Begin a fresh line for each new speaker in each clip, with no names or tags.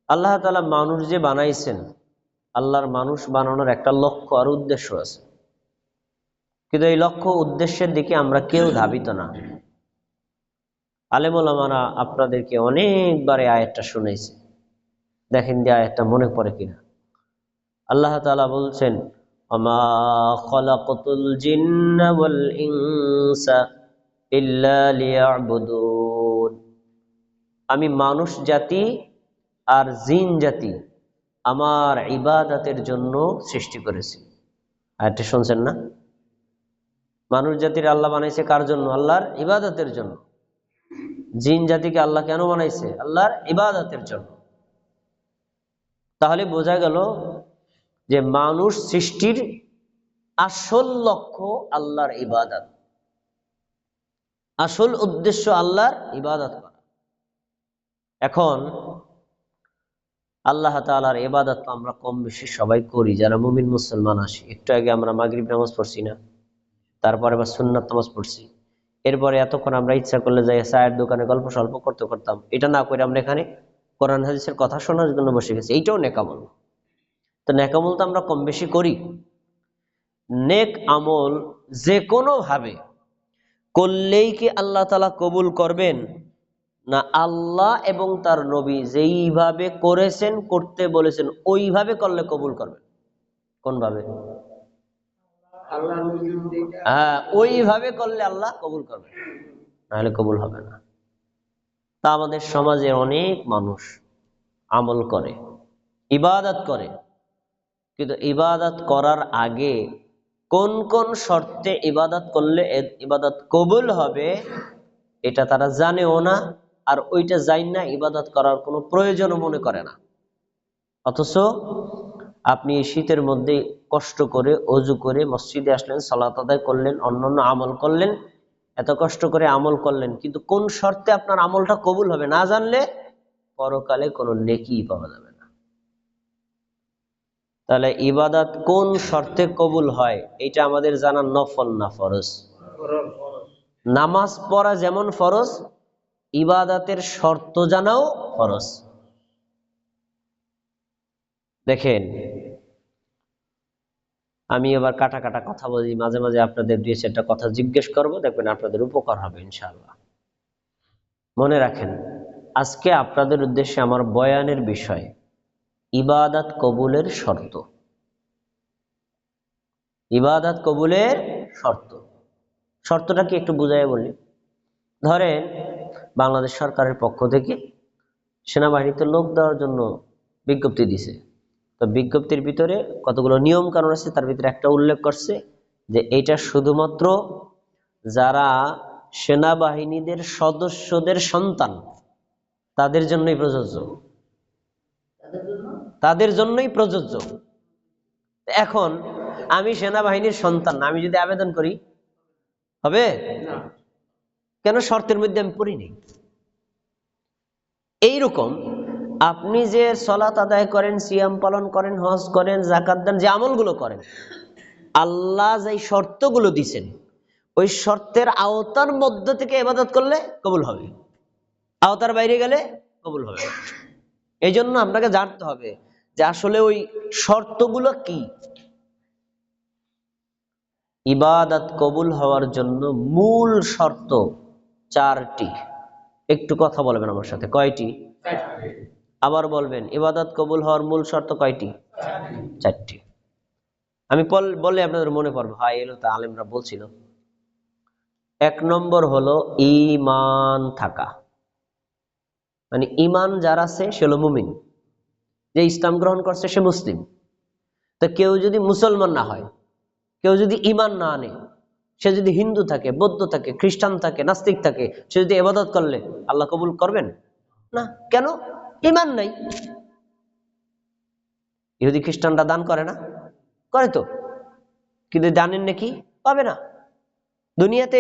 আল্লাহ তাআলা মানুষ যে বানাইছেন, আল্লাহর মানুষ বানানোর একটা লক্ষ্য আর উদ্দেশ্য আছে, কিন্তু এই লক্ষ্য উদ্দেশ্যের দিকে আমরা কেউ ধাবিত না। আলেম ওলামারা আপনাদেরকে অনেকবার এই আয়াতটা শুনেছে, দেখেন যে আয়াতটা মনে পড়ে কিনা। আল্লাহ তাআলা বলছেন, ওমা খালাকাতুল জিন্না ওয়াল ইনসা ইল্লা লিয়াবুদুন, আমি মানুষ জাতি আর জিন জাতি আমার ইবাদতের জন্য সৃষ্টি করেছি। আয়াতটা শুনছেন না? মানুষ জাতির আল্লাহ বানাইছে কার জন্য? আল্লাহর ইবাদতের জন্য। জিন জাতিকে আল্লাহ কেন বানাইছে? আল্লাহর ইবাদতের জন্য। তাহলে বোঝা গেল যে মানুষ সৃষ্টির আসল লক্ষ্য আল্লাহর ইবাদত, আসল উদ্দেশ্য আল্লাহর ইবাদত করা। এখন আল্লাহ তাআলার ইবাদত তো আমরা কম বেশি সবাই করি, যারা মুমিন মুসলমান আছি। একটু আগে আমরা মাগরিব নামাজ পড়ছি না, তারপরে আবার সুন্নাত নামাজ পড়ছি, এরপরে এতক্ষণ আমরা ইচ্ছা করলে যাই চায়ের দোকানে গল্প স্বল্প করতে করতাম। এটা না করে আমরা এখানে কোরআন হাদিসের কথা শোনার জন্য বসে গেছি, এইটাও নেকামল। তো নেকামল তো আমরা কম বেশি করি। নেক আমল যে কোনো ভাবে করলেই কি আল্লাহ তাআলা কবুল করবেন? না, আল্লাহ এবং তার নবী যেইভাবে করেছেন, করতে বলেছেন, ওইভাবে করলে কবুল করবেন। কোন ভাবে? হ্যাঁ, ওইভাবে করলে আল্লাহ কবুল করবেন, নাহলে কবুল হবে না। তা আমাদের সমাজে অনেক মানুষ আমল করে, ইবাদত করে, কিন্তু ইবাদত করার আগে কোন কোন শর্তে ইবাদত করলে ইবাদত কবুল হবে এটা তারা জানেও না, আর ওইটা জানি না ইবাদত করার কোনো প্রয়োজনও মনে করে না। অথচ আপনি এই শীতের মধ্যে কষ্ট করে অজু করে মসজিদে আসলেন, সালাত আদায় করলেন, অন্যান্য আমল করলেন, এত কষ্ট করে আমল করলেন, কিন্তু কোন শর্তে আপনার আমলটা কবুল হবে না জানলে পরকালে কোনো নেকি পাওয়া যাবে না। তাহলে ইবাদত কোন শর্তে কবুল হয় এটা আমাদের জানা নফল না ফরজ? নামাজ পড়া যেমন ফরজ, ইবাদতের শর্ত জানাও ফরজ। দেখেন, আমি এবার কাটা কাটা কথা বলি, মাঝে মাঝে আপনাদের দুই চারটা কথা জিজ্ঞেস করবো, দেখবেন আপনাদের উপকার হবে ইনশাআল্লাহ। মনে রাখেন, আজকে আপনাদের উদ্দেশ্যে আমার বয়ানের বিষয় ইবাদত কবুলের শর্ত। ইবাদত কবুলের শর্ত, শর্তটা কি একটু বুঝাইয়া বলি। ধরেন বাংলাদেশ সরকারের পক্ষ থেকে সেনাবাহিনীতে লোক দেওয়ার জন্য বিজ্ঞপ্তি দিছে, তো বিজ্ঞপ্তির ভিতরে কতগুলো নিয়ম কানুন আছে, তার ভিতরে একটা উল্লেখ করছে যে এটা শুধুমাত্র যারা সেনাবাহিনীদের সদস্যদের সন্তান তাদের জন্যই প্রযোজ্য, তাদের জন্যই প্রযোজ্য। এখন আমি সেনাবাহিনীর সন্তান না, আমি যদি আবেদন করি হবে? কেন? শর্তের মধ্যে আমি পড়িনি। এইরকম আপনি যে সালাত আদায় করেন, সিয়াম পালন করেন, হজ করেন, যাকাত দেন, যে আমলগুলো করেন, আল্লাহ যে শর্তগুলো দিছেন ওই শর্তের আওতার মধ্য থেকে ইবাদত করলে কবুল হবে, আওতার বাইরে গেলে কবুল হবে না। এই জন্য আপনাকে জানতে হবে যে আসলে ওই শর্তগুলো কি। ইবাদত কবুল হওয়ার জন্য মূল শর্ত চারটি। একটু কথা বলবেন আমার সাথে, কয়টি? আবার বলবেন, ইবাদত কবুল হওয়ার মূল শর্ত কয়টি? চারটি। আমি বললে আপনাদের মনে পড়বে, ভাই এলো তা আলেমরা বলছিল। এক নম্বর হলো ঈমান থাকা, মানে ঈমান যার আছে সে হলো মুমিন, যে ইসলাম গ্রহণ করছে সে মুসলিম। তো কেউ যদি মুসলমান না হয়, কেউ যদি ঈমান না আনে, সে যদি হিন্দু থাকে, বৌদ্ধ থাকে, খ্রিস্টান থাকে, নাস্তিক থাকে, সে যদি ইবাদত করলে আল্লাহ কবুল করবেন না। কেন? ঈমান নাই। ইহুদি খ্রিস্টানরা দান করে না? করে তো, কিন্তু দানের নাকি পাবে না। দুনিয়াতে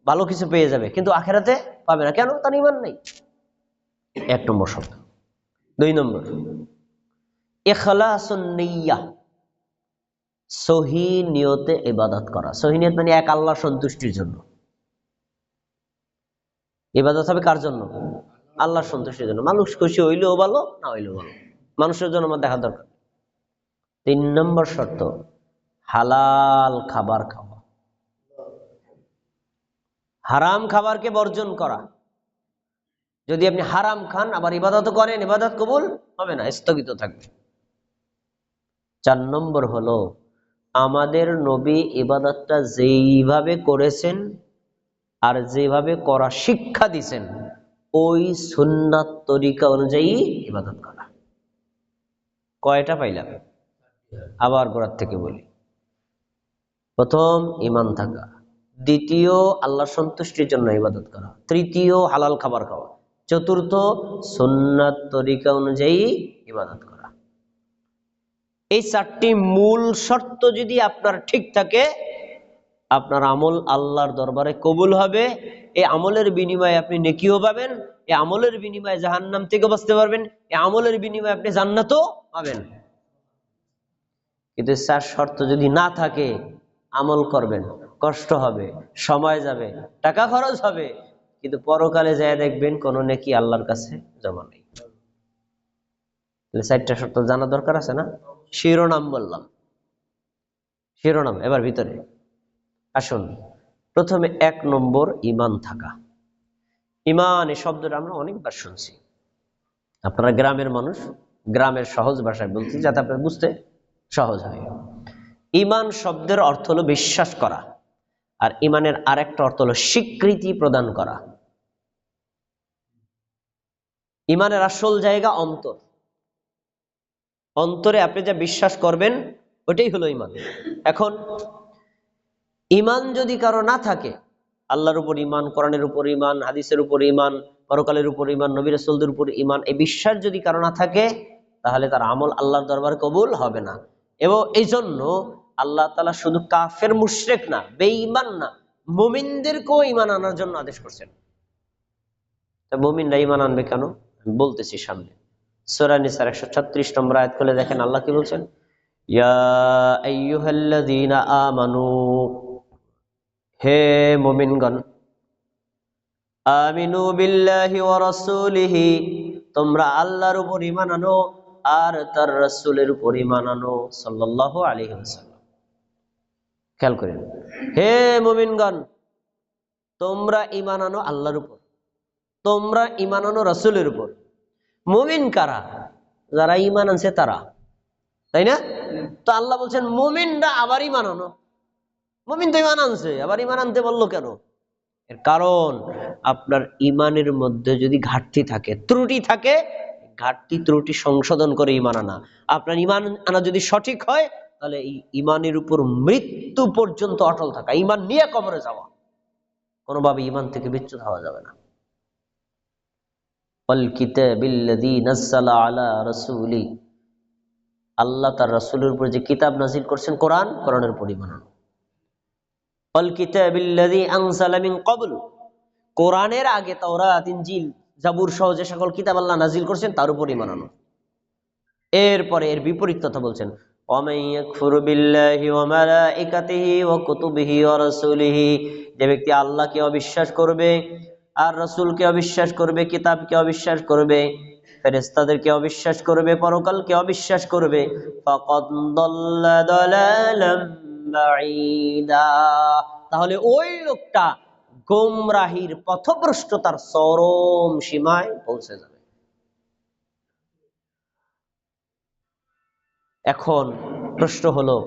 ভালো কিছু পেয়ে যাবে, কিন্তু আখেরাতে পাবে না। কেন? তার ঈমান নাই। এক নম্বর শর্ত। দুই নম্বর, ইখলাসুন নিয়্যাহ, সহি নিয়তে ইবাদত করা। সহি নিয়ত মানে এক আল্লাহর সন্তুষ্টির জন্য। ইবাদত হবে কার জন্য? আল্লাহর সন্তুষ্টির জন্য। মানুষ খুশি হইলেও ভালো, না হইলেও ভালো, মানুষের জন্য আমার দেখা দরকার। 3 নম্বর শর্ত, হালাল খাবার খাওয়া, হারাম খাবারকে বর্জন করা। যদি আপনি হারাম খান আবার ইবাদত করেন, ইবাদত কবুল হবে না, স্থগিত থাকবে। 4 নম্বর হলো আমাদের নবী ইবাদতটা যেইভাবে করেছেন আর যেভাবে করা শিক্ষা দিছেন ওই সুন্নাত তরিকা অনুযায়ী ইবাদত করা। কয়টা পাইলাম? আবার গোড়ার থেকে বলি। প্রথম ঈমান থাকা, দ্বিতীয় আল্লাহ সন্তুষ্টির জন্য ইবাদত করা, তৃতীয় হালাল খাবার খাওয়া, চতুর্থ সুন্নাত তরিকা অনুযায়ী ইবাদত করা। এই 4টি মূল শর্ত যদি আপনার ঠিক থাকে, আপনার আমল আল্লাহর দরবারে কবুল হবে। এই আমলের বিনিময়ে আপনি নেকিও পাবেন, এই আমলের বিনিময়ে জাহান্নাম থেকে বাঁচতে পারবেন, এই আমলের বিনিময়ে আপনি জান্নাতও পাবেন। কিন্তু 4 শর্ত যদি না থাকে, আমল করবেন, কষ্ট হবে, সময় যাবে, টাকা খরচ হবে, কিন্তু পরকালে যায় দেখবেন কোনো নেকি আল্লাহর কাছে জমা নেই। 4টা শর্ত জানা দরকার আছে না? শিরোনাম বললাম, শিরোনাম। এবার ভিতরে আসুন। প্রথমে 1 নম্বর ঈমান থাকা। ঈমান এই শব্দটা আমরা অনেকবার শুনছি। আপনারা গ্রামের মানুষ, গ্রামের সহজ ভাষায় বলছি যাতে আপনার বুঝতে সহজ হয়। ঈমান শব্দের অর্থ হলো বিশ্বাস করা, আর ঈমানের আরেকটা অর্থ হলো স্বীকৃতি প্রদান করা। ঈমানের আসল জায়গা অন্তর। অন্তরে আপনি যা বিশ্বাস করবেন ওটাই হলো ঈমান। এখন ঈমান যদি কারো না থাকে, আল্লাহর উপর ঈমান, কোরআনের উপর ঈমান, হাদিসের উপর ঈমান, পরকালের উপর ঈমান, নবী রাসূলদের উপর ঈমান, এই বিশ্বাস যদি কারো না থাকে, তাহলে তার আমল আল্লাহর দরবারে কবুল হবে না। এবং এই জন্য আল্লাহ তাআলা শুধু কাফের মুশরিক না, বেঈমান না, মুমিনদেরকেও ঈমান আনার জন্য আদেশ করছেন। তা মুমিনরা ঈমান আনবে কেন? আমি বলতেছি সামনে। সূরা নিসার 136 নম্বর আয়াত খুলে দেখেন, আল্লাহ কি বলছেন? ইয়া আইয়ুহাল্লাযীনা আমানু, হে মুমিনগণ, আমিনু বিল্লাহি ওয়া রাসূলিহি, তোমরা আল্লাহর উপর ঈমান আনো আর তার রাসূলের উপর ঈমান আনো সাল্লাল্লাহু আলাইহি ওয়াসাল্লাম। খেয়াল করেন, হে মুমিনগণ, তোমরা ঈমান আনো আল্লাহর উপর, তোমরা ঈমান আনো রাসূলের উপর। মুমিন কারা? যারা ঈমান আনছে তারা, তাই না? তো আল্লাহ বলছেন মুমিনরা আবার ঈমান আনো। মুমিন তো ঈমান আনছে, আবার ঈমান আনতে বললো কেন? এর কারণ আপনার ঈমানের মধ্যে যদি ঘাটতি থাকে, ত্রুটি থাকে, ঘাটতি ত্রুটি সংশোধন করে ঈমান আনা। আপনার ঈমান আনা যদি সঠিক হয়, তাহলে এই ঈমানের উপর মৃত্যু পর্যন্ত অটল থাকা, ঈমান নিয়ে কবরে যাওয়া, কোনোভাবে ঈমান থেকে বিচ্যুত হওয়া যাবে না। ওয়াল কিতাবিল্লাযী নাযালা আলা রাসূলি, আল্লাহ তার রাসূলের উপর যে কিতাব নাযিল করেছেন কোরআন, কোরআনের উপর ঈমান আনো। ওয়াল কিতাবিল্লাযী আনজালা মিন ক্বাবল, কোরআনের আগে তাওরাত, ইনজিল, জাবুর সহ যে সকল কিতাব আল্লাহ নাজিল করেছেন তার উপর ঈমান আনো। এরপরে এর বিপরীত কথা বলছেন, ওয়ামান ইয়াকফুরু বিল্লাহি ওয়া মালাইকাতিহি ওয়া কুতুবিহি ওয়া রাসূলিহি, যে ব্যক্তি আল্লাহকে অবিশ্বাস করবে আর রাসূলকে অবিশ্বাস করবে, কিতাবকে অবিশ্বাস করবে, ফেরেশতাদেরকে অবিশ্বাস করবে, পরকালকে অবিশ্বাস করবে, ফাকাদ দাল্লা দালালাম বাঈদা, তাহলে ওই লোকটা গোমরাহির পথভ্রষ্টতার চরম সীমায় পৌঁছে যাবে। এখন প্রশ্ন হলো,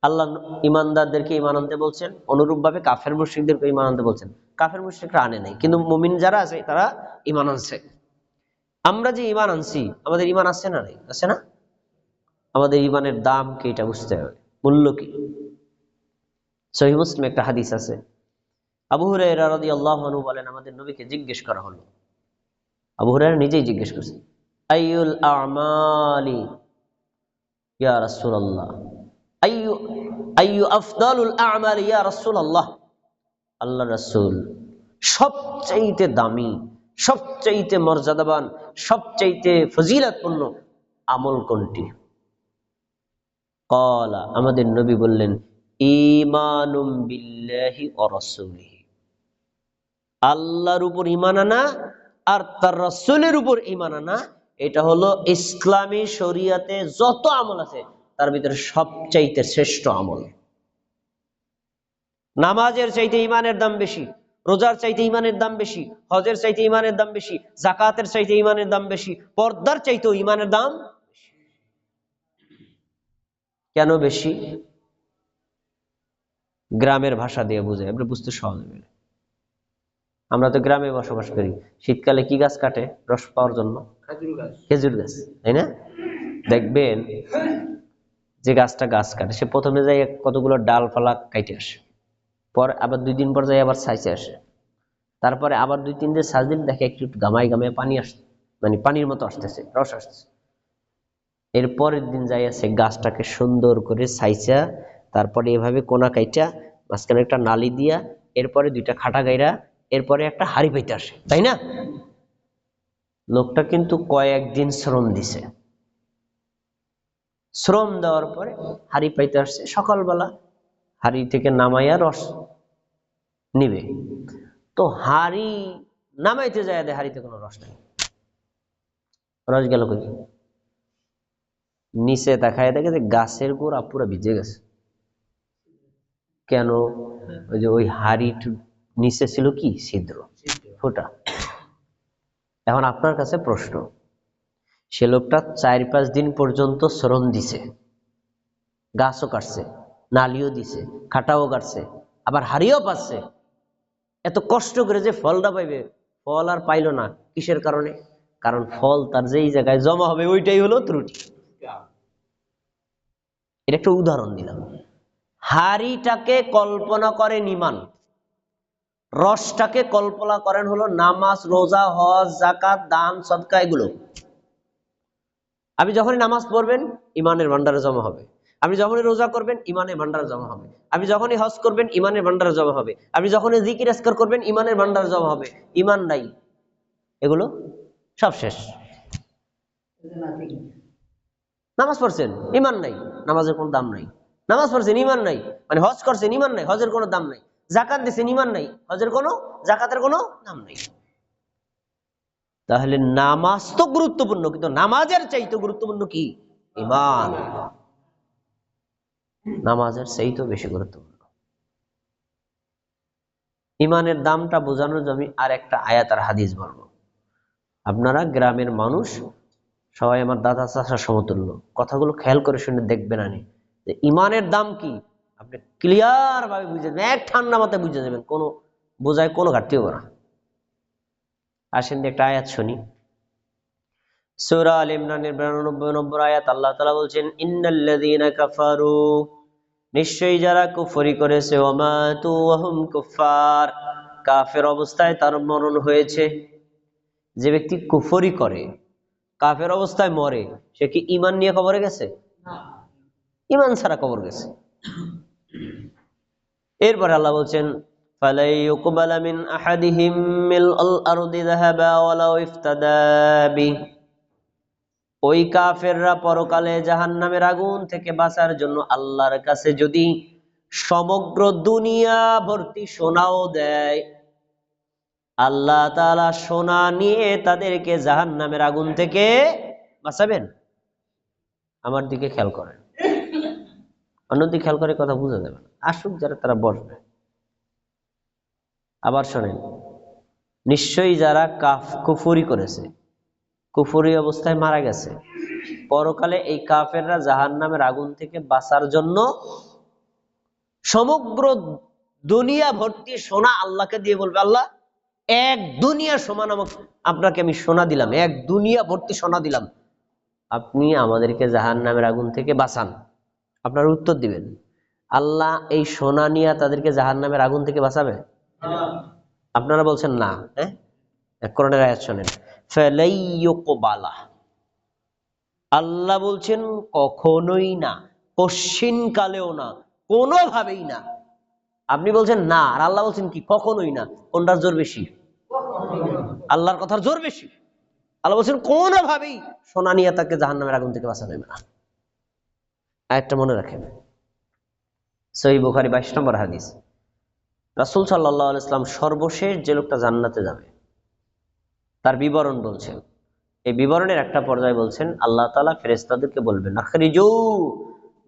আল্লাহ ইমানদারদেরকে ঈমান আনতে বলছেন, অনুরূপভাবে কাফের মুশরিকদেরকে ঈমান আনতে বলছেন। কাফের মুশরিকরা আনে নাই, কিন্তু মুমিন যারা আছে তারা ঈমান আনছে। আমরা যে ঈমান আনছি, আমাদের ঈমান আছে না নাই? আছে না? আমাদের ঈমানের দাম কি এটা বুঝতে হবে, মূল্য কি। সহিহ মুসলিম একটা হাদিস আছে, আবু হুরায়রা রাদিয়াল্লাহু আনহু বলেন, আমাদের নবীকে জিজ্ঞেস করা হলো, আবু হুরায়রা নিজেই জিজ্ঞেস করছেন, আইয়ুল আমালি ইয়া রাসূলুল্লাহ, আইয়ু আফদালুল আমালি ইয়া রাসূলুল্লাহ, আল্লাহ রাসূল, সবচাইতে দামি, সবচাইতে মর্যাদাবান, সবচাইতে ফজিলতপূর্ণ আমল কোনটি? ক্বালা, আমাদের নবী বললেন, ঈমানুম বিল্লাহি ওয়া রাসূলিহি, আল্লাহর উপর ঈমান আনা আর তার রাসূলের উপর ঈমান আনা, এটা হলো ইসলামী শরীয়তে যত আমল আছে তার ভিতরে সবচাইতে শ্রেষ্ঠ আমল। নামাজের চাইতে ঈমানের দাম বেশি, রোজার চাইতে ঈমানের দাম বেশি, হজের চাইতে ঈমানের দাম বেশি, যাকাতের চাইতে ঈমানের দাম বেশি, পর্দার চাইতেও ঈমানের দাম বেশি। কেন বেশি? গ্রামের ভাষা দিয়ে বুঝে, আমরা বুঝতে সহজ হবে। আমরা তো গ্রামে বসবাস করি, শীতকালে কি গাছ কাটে রস পাওয়ার জন্য? খেজুর গাছ, তাই না? দেখবেন যে গাছটা গাছ কাটে, সে প্রথমে যাই কতগুলো ডালপালা কাটে আসে, পর আবার 2 দিন পর যাই আবার সাইজে আসে, তারপরে আবার 2-3 দিন সাজ দিন দেখে একটু গামায় গামায় পানি আসছে, মানে পানির মতো আসতেছে, রস আসতেছে। এর পরের দিন যাই আছে গাছটাকে সুন্দর করে সাইজা, তারপরে এভাবে কোনা কাইটা মাঝখানে একটা নালি দিয়া, এরপরে 2টা খাটা গাইরা, এরপরে একটা হাড়ি পাইতে আসে, তাই না? লোকটা কিন্তু কয়েকদিন শ্রম দিছে, শ্রম দেওয়ার পরে হাড়ি পাইতে আসছে, সকালবেলা হাড়ি থেকে নামাইয়া রস নিবে, তো হাড়ি নামাইতে যায় দেয় হাড়িতে কোনো রস নেই। রস গেল কই? নিচে দেখায় দেখে যে গাছের গোড়া পুরো ভিজে গেছে। কেন? ওই যে ওই হাড়ি নিচে ছিল কি ছিদ্র, ফোঁটা। এখন আপনার কাছে প্রশ্ন, সে লোকটা 4-5 দিন পর্যন্ত শ্রম দিছে, গাছও কাটছে, নালিও দিছে, খাটাও কাটছে, আবার হাড়িও পাচ্ছে, এত কষ্ট করে যে ফলটা পাইবে, ফল আর পাইল না। কিসের কারণে? কারণ ফল তার যেই জায়গায় জমা হবে ওইটাই হলো ত্রুটি। এটা একটা উদাহরণ দিলাম। হাড়িটাকে কল্পনা করেন ঈমান, রসটাকে কল্পনা করেন হলো নামাজ, রোজা, হজ, যাকাত, দান, সদকা। এগুলো আপনি যখনই নামাজ পড়বেন ঈমানের ভান্ডারে জমা হবে, আপনি যখনই রোজা করবেন ঈমানের ভান্ডারে জমা হবে, আপনি যখনই হজ করবেন ঈমানের ভান্ডারে জমা হবে, আপনি যখনই জিকির আজকার করবেন ঈমানের ভান্ডারে জমা হবে। ঈমান নাই, এগুলো সব শেষ। নামাজ পড়ছেন ঈমান নাই, নামাজের কোনো দাম নাই। নামাজ পড়ছেন ঈমান নাই, মানে হজ করছেন ঈমান নাই, হজের কোনো দাম নাই। যাকাত দিচ্ছেন ঈমান নাই, হজের কোনো, যাকাতের কোনো দাম নাই। তাহলে নামাজ তো গুরুত্বপূর্ণ, কিন্তু নামাজের চাইতে গুরুত্বপূর্ণ কি? ঈমান। নামাজের চাইতে বেশি গুরুত্বপূর্ণ। ঈমানের দামটা বোঝানোর জন্য আর একটা আয়াত আর হাদিস বলবো। আপনারা গ্রামের মানুষ সবাই আমার দাদা চাচার সমতুল্য, কথাগুলো খেয়াল করে শুনে দেখবেন আনি যে ঈমানের দাম কি, আপনি ক্লিয়ার ভাবে বুঝে যাবেন, এক ঠান্ডা মাথায় বুঝে যাবেন, কোনো বোঝায় কোনো ঘাটতি হবে না। আসেন একটা আয়াত শুনি। সূরা আল ইমরানের 92 নম্বর আয়াত, আল্লাহ তাআলা বলছেন, ইন্নাল্লাযীনা কাফারু, নিশ্চয়ই যারা কুফরি করেছে, ওয়া মাতু ওয়া হুম কুফার, কাফের অবস্থায় তার মরণ হয়েছে। যে ব্যক্তি কুফরি করে, কাফের অবস্থায় মরে, সে কি ঈমান নিয়ে কবরে গেছে? না, ঈমান ছাড়া কবর গেছে। এরপর আল্লাহ বলছেন, ফালাই ইউকবালা মিন আহাদিহিম মিলআল আরদি যাহাবা ওয়ালাউ ইফতাদা বি, ওই কাফেররা পরকালে জাহান্নামের আগুন থেকে বাঁচার জন্য আল্লাহর কাছে যদি সমগ্র দুনিয়া ভর্তি সোনাও দেয়, আল্লাহ তাআলা সোনা নিয়ে তাদেরকে জাহান্নামের আগুন থেকে বাঁচাবেন? আমার দিকে খেয়াল করেন, অন্যদিকে খেয়াল করে কথা বোঝা যাবে না। আসুক যারা, তারা বসবে। আবার শোনেন, নিশ্চয়ই যারা কুফরি করেছে, কুফরি অবস্থায় মারা গেছে, পরকালে এই কাফেররা জাহান্নামের আগুন থেকে বাঁচার জন্য সমগ্র দুনিয়া ভর্তি সোনা আল্লাহকে দিয়ে বলবে, আল্লাহ এক দুনিয়া সমান আপনাকে আমি সোনা দিলাম, এক দুনিয়া ভর্তি সোনা দিলাম, আপনি আমাদেরকে জাহান্নামের আগুন থেকে বাঁচান। আপনারা উত্তর দিবেন, আল্লাহ এই সোনা নিয়ে তাদেরকে জাহান্নামের আগুন থেকে বাঁচাবে? আপনারা বলছেন না। হ্যাঁ, কোরআনের আয়াত শোনেন, ফালাইয়ুকবালা, আল্লাহ বলছেন কখনোই না, কশিন কালেও না, কোনোভাবেই না। আপনি বলছেন না, আর আল্লাহ বলছেন কি কখনোই না। কোনটার জোর বেশি? আল্লাহর কথার জোর বেশি। আল্লাহ বলছেন কোনোভাবেই সোনা নিয়ে তাকে জাহান্নামের আগুন থেকে বাঁচানো যাবে না। আয়াতটা মনে রাখেন, সহিহ বুখারী 22 নম্বর হাদিস। রাসূল সাল্লাল্লাহু আলাইহি ওয়াসাল্লাম সর্বশেষ যে লোকটা জান্নাতে যাবে, তার বিবরণ বলছেন। এই বিবরণের একটা পর্যায়ে বলছেন আল্লাহ তাআলা ফেরেশতাদেরকে বলবেন, আখরিজু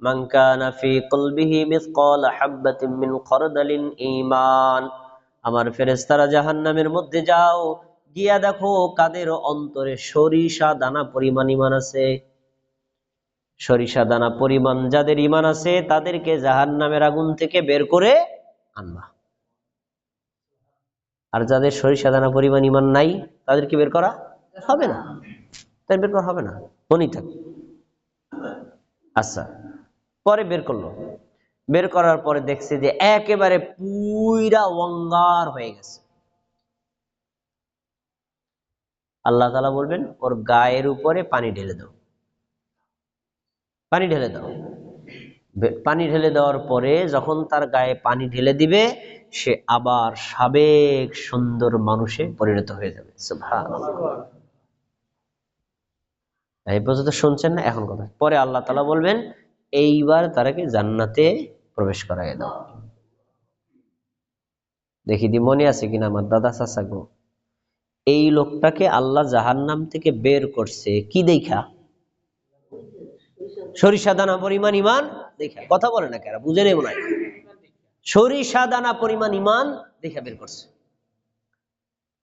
মান কানা ফি কলবিহি মিসকাল হাববাতিন মিন খারদালিন ঈমান। আমার ফেরেশতারা জাহান্নামের মধ্যে যাও, গিয়া দেখো কাদের অন্তরে সরিষা দানা পরিমাণ ঈমান আছে। সরিষা দানা পরিমাণ যাদের ঈমান আছে তাদেরকে জাহান্নামের আগুন থেকে বের করে আনবা। আর যাদের সরিষা দানা পরিমাণ ঈমান নাই তাদেরকে বের করা হবে না, তাই বের করা হবে না, মনেই থাকে। আচ্ছা, পরে বের করলো, বের করার পরে দেখছে যে একেবারে পুরা অঙ্গার হয়ে গেছে। আল্লাহ তাআলা বলবেন ওর গায়ের উপরে পানি ঢেলে দাও, পানি ঢেলে দাও। পানি ঢেলে দেওয়ার পরে যখন তার গায়ে পানি ঢেলে দিবে সে আবার সাবেক সুন্দর মানুষে পরিণত হয়ে যাবে। সুবহানাল্লাহ। এই পর্যন্ত শুনছেন না? এখন কথা, পরে আল্লাহ তাআলা বলবেন এইবার তারাকে জান্নাতে প্রবেশ করায় দাও। দেখি দি মনে আছে কিনা আমার দাদা চাচা গো, এই লোকটাকে আল্লাহ জাহান্নাম থেকে বের করছে কি দেখা? সরিষা দানা পরিমাণ ঈমান দেখা। কথা বলে না কেন, বুঝে নেই মনে হয়। সরিষা দানা পরিমাণ ঈমান দেখা বের করছে।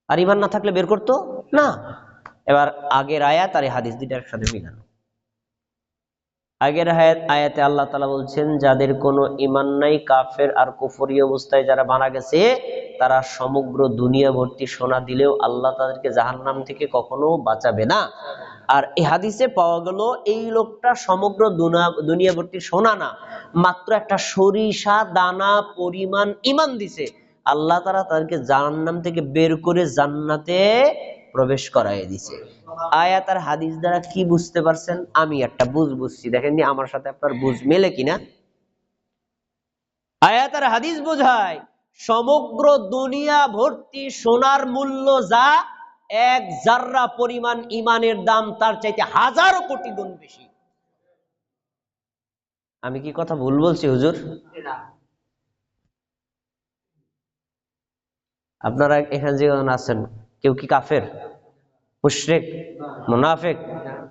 আর ঈমান না থাকলে বের করতো না। এবার আগের আয়াত আর এই হাদিস দুইটার সাথে মিলানো। আগের আয়াতে আল্লাহ তাআলা বলছেন যাদের কোনো ঈমান নাই, কাফের আর কুফরি অবস্থায় যারা মারা গেছে তারা সমগ্র দুনিয়া ভর্তি সোনা দিলেও আল্লাহ তাদেরকে জাহান্নাম থেকে কখনো বাঁচাবে না। আর এই হাদিসে পাওয়া গেল এই লোকটা সমগ্র দুনিয়া ভর্তি সোনা না, মাত্র একটা সরিষা দানা পরিমাণ ঈমান দিছে, আল্লাহ তাআলা তাদেরকে জাহান্নাম থেকে বের করে জান্নাতে প্রবেশ করায় দিছে। আয়াত আর হাদিস দ্বারা কি বুঝতে পারছেন? আমি একটা বুঝছি, দেখেন আমার সাথে আপনার বুঝ মেলে কিনা। আয়াত আর হাদিস বোঝায় সমগ্র দুনিয়া ভর্তি সোনার মূল্য যা, এক জাররা পরিমাণ ঈমানের দাম তার চাইতে হাজারো কোটি গুণ বেশি। আমি কি কথা ভুল বলছি হুজুর? আপনারা এখানে যে আছেন কেউ কি কাফের, মুশরিক, মুনাফিক?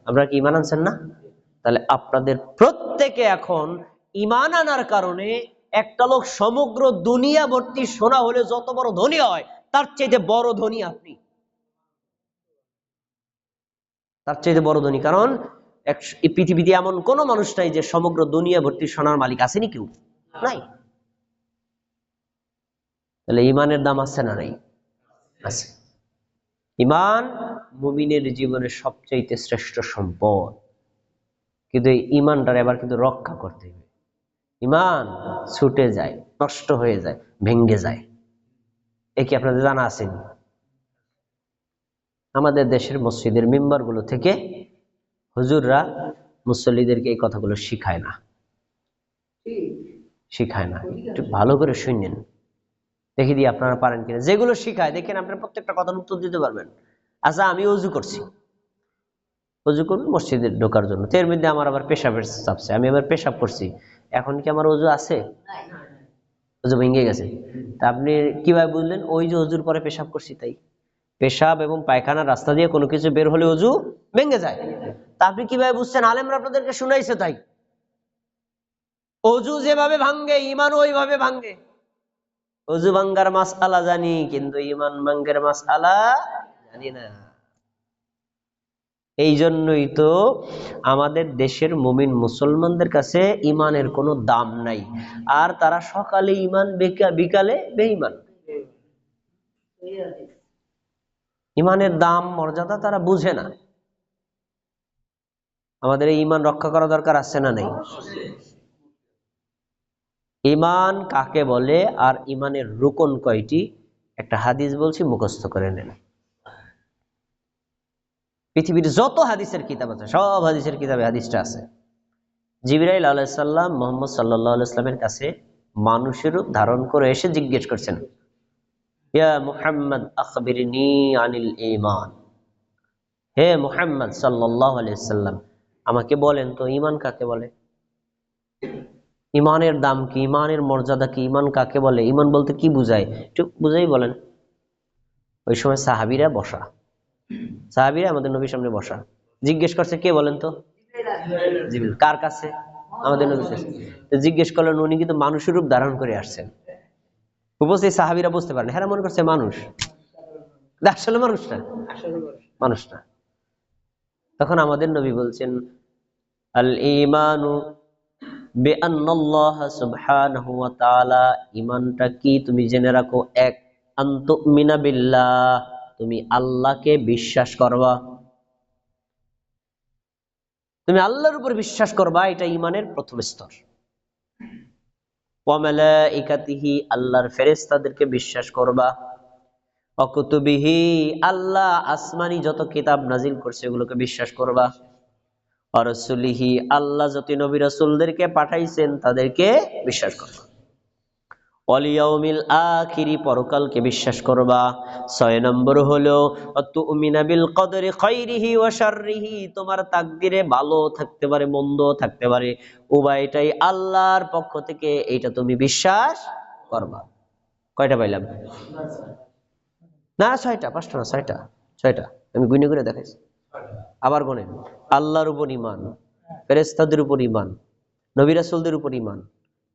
আপনারা কি ঈমান আনছেন না? তাহলে আপনাদের প্রত্যেকে এখন ঈমান আনার কারণে একটা লোক সমগ্র দুনিয়া ভর্তি সোনা হলে যত বড় ধনী হয় তার চাইতে বড় ধনী আপনি, তার চাইতে বড় ধনী। কারণ এই পৃথিবীতে এমন কোন মানুষ নাই যে সমগ্র দুনিয়া ভর্তি সোনার মালিক, আসেনি? কেউ নাই। তাহলে ঈমানের দাম আছে না নাই? আছে। ঈমান মুমিনের জীবনের সবচাইতে শ্রেষ্ঠ সম্পদ, কিন্তু এই ঈমানটার এবার কিন্তু রক্ষা করতে হবে। ঈমান ছুটে যায়, নষ্ট হয়ে যায়, ভেঙ্গে যায়। এ কি আপনাদের জানা আছেন? আমাদের দেশের মসজিদের মিম্বারগুলো থেকে হুজুররা মুসল্লিদেরকে এই কথাগুলো শিখায় না, শিখায় না। একটু ভালো করে শুনেন, দেখি দিয়ে আপনারা পারেন কিনা। যেগুলো শিখায় দেখেন আপনারা প্রত্যেকটা কথার উত্তর দিতে পারবেন। আচ্ছা, আমি ওযু করছি, ওযু করবো মসজিদে ঢোকার জন্য, তো এর মধ্যে আমার আবার পেশাবের চাপছে, আমি আবার পেশাব করছি, এখন কি আমার ওযু আছে? ওযু ভেঙে গেছে। তা আপনি কিভাবে বুঝলেন? ওই যে ওযুর পরে পেশাব করছি তাই। পেশাব এবং পায়খানার রাস্তা দিয়ে কোনো কিছু বের হলে ওযু ভেঙে যায়। তা আপনি কিভাবে বুঝছেন? আলেমরা আপনাদেরকে শুনাইছে তাই। ওযু যেভাবে ভাঙ্গে ঈমানও ওইভাবে ভাঙ্গে। ওযু ভাঙ্গার মাসআলা জানি, কিন্তু ঈমান ভাঙ্গের মাসআলা জানি না। এই জন্যই তো আমাদের দেশের মুমিন মুসলমানদের কাছে ঈমানের কোনো দাম নাই, আর তারা সকালে ঈমান বিকালে বেঈমান। ঈমানের দাম মর্যাদা তারা বুঝে না। আমাদের এই ঈমান রক্ষা করা দরকার আছে না নাই? ঈমান কাকে বলে আর ঈমানের রুকন কয়টি, একটা হাদিস বলছি, মুখস্থ করে নেন। পৃথিবীর যত হাদিসের কিতাব আছে সব হাদিসের কিতাবে হাদিসটা আছে। জিবরাইল আলাইহিস সালাম মুহাম্মদ সাল্লাল্লাহু আলাইহি ওয়াসাল্লামের কাছে মানুষের রূপ ধারণ করে এসে জিজ্ঞেস করছেন, ইয়া মুহাম্মদ আখবিরনি আনিল ঈমান। হে মুহাম্মদ সাল্লাল্লাহু আলাইহি ওয়াসাল্লাম, আমাকে বলেন তো ঈমান কাকে বলে? ঈমানের দাম কি, ঈমানের মর্যাদা কি, ঈমান কাকে বলে, ঈমান বলতে কি বুঝায়, একটু বুঝাই বলেন। ওই সময় সাহাবীরা বসা, সাহাবীরা আমাদের নবীর সামনে বসা, জিজ্ঞেস করছে কে বলেন তো? জিবরিল। কার কাছে? আমাদের নবীর কাছে। তো জিজ্ঞেস করলেন, উনি কিন্তু মানুষের রূপ ধারণ করে আসছেন। উপস্থিত সাহাবীরা বুঝতে পারেন, হ্যাঁ মনে করছে মানুষ, আসলে মানুষ না, মানুষ না। তখন আমাদের নবী বলছেন, আল ঈমানু বিআন্নাল্লাহ সুবহানাহু ওয়া তাআলা, ঈমানটা কি তুমি জেনে রাখো, এক আনতুমিনা বিল্লাহ, তুমি আল্লাহকে বিশ্বাস করবা, তুমি আল্লাহর উপর বিশ্বাস করবা, এটা ঈমানের প্রথম স্তর। ওয়া মালাইকাতিহি, আল্লাহর ফেরেশতাদেরকে বিশ্বাস করবা, ওয়া কুতুবিহি, আল্লাহ আসমানি যত কিতাব নাজিল করছে এগুলোকে বিশ্বাস করবা, ওয়া রাসূলিহি, আল্লাহ যত নবী রাসূলদেরকে পাঠাইছেন তাদেরকে বিশ্বাস করবা, ওয়াল ইয়াউমিল আখিরি, পরকালকে বিশ্বাস করবা। 6 নম্বর হলো তুমিনা বিল কদরি খাইরিহি ওয়া শাররিহি, তোমার তাকদিরে ভালো থাকতে পারে মন্দ থাকতে পারে, উভয়টাই আল্লাহর পক্ষ থেকে, এইটা তুমি বিশ্বাস করবা। কয়টা পাইলাম? না 6টা, 5টা না, 6টা, 6টা আমি গুনে গুনে দেখাইছি। আবার গুনেন, আল্লাহর উপর ঈমান, ফেরেশতাদের উপর ঈমান, নবী রাসূলদের উপর ঈমান,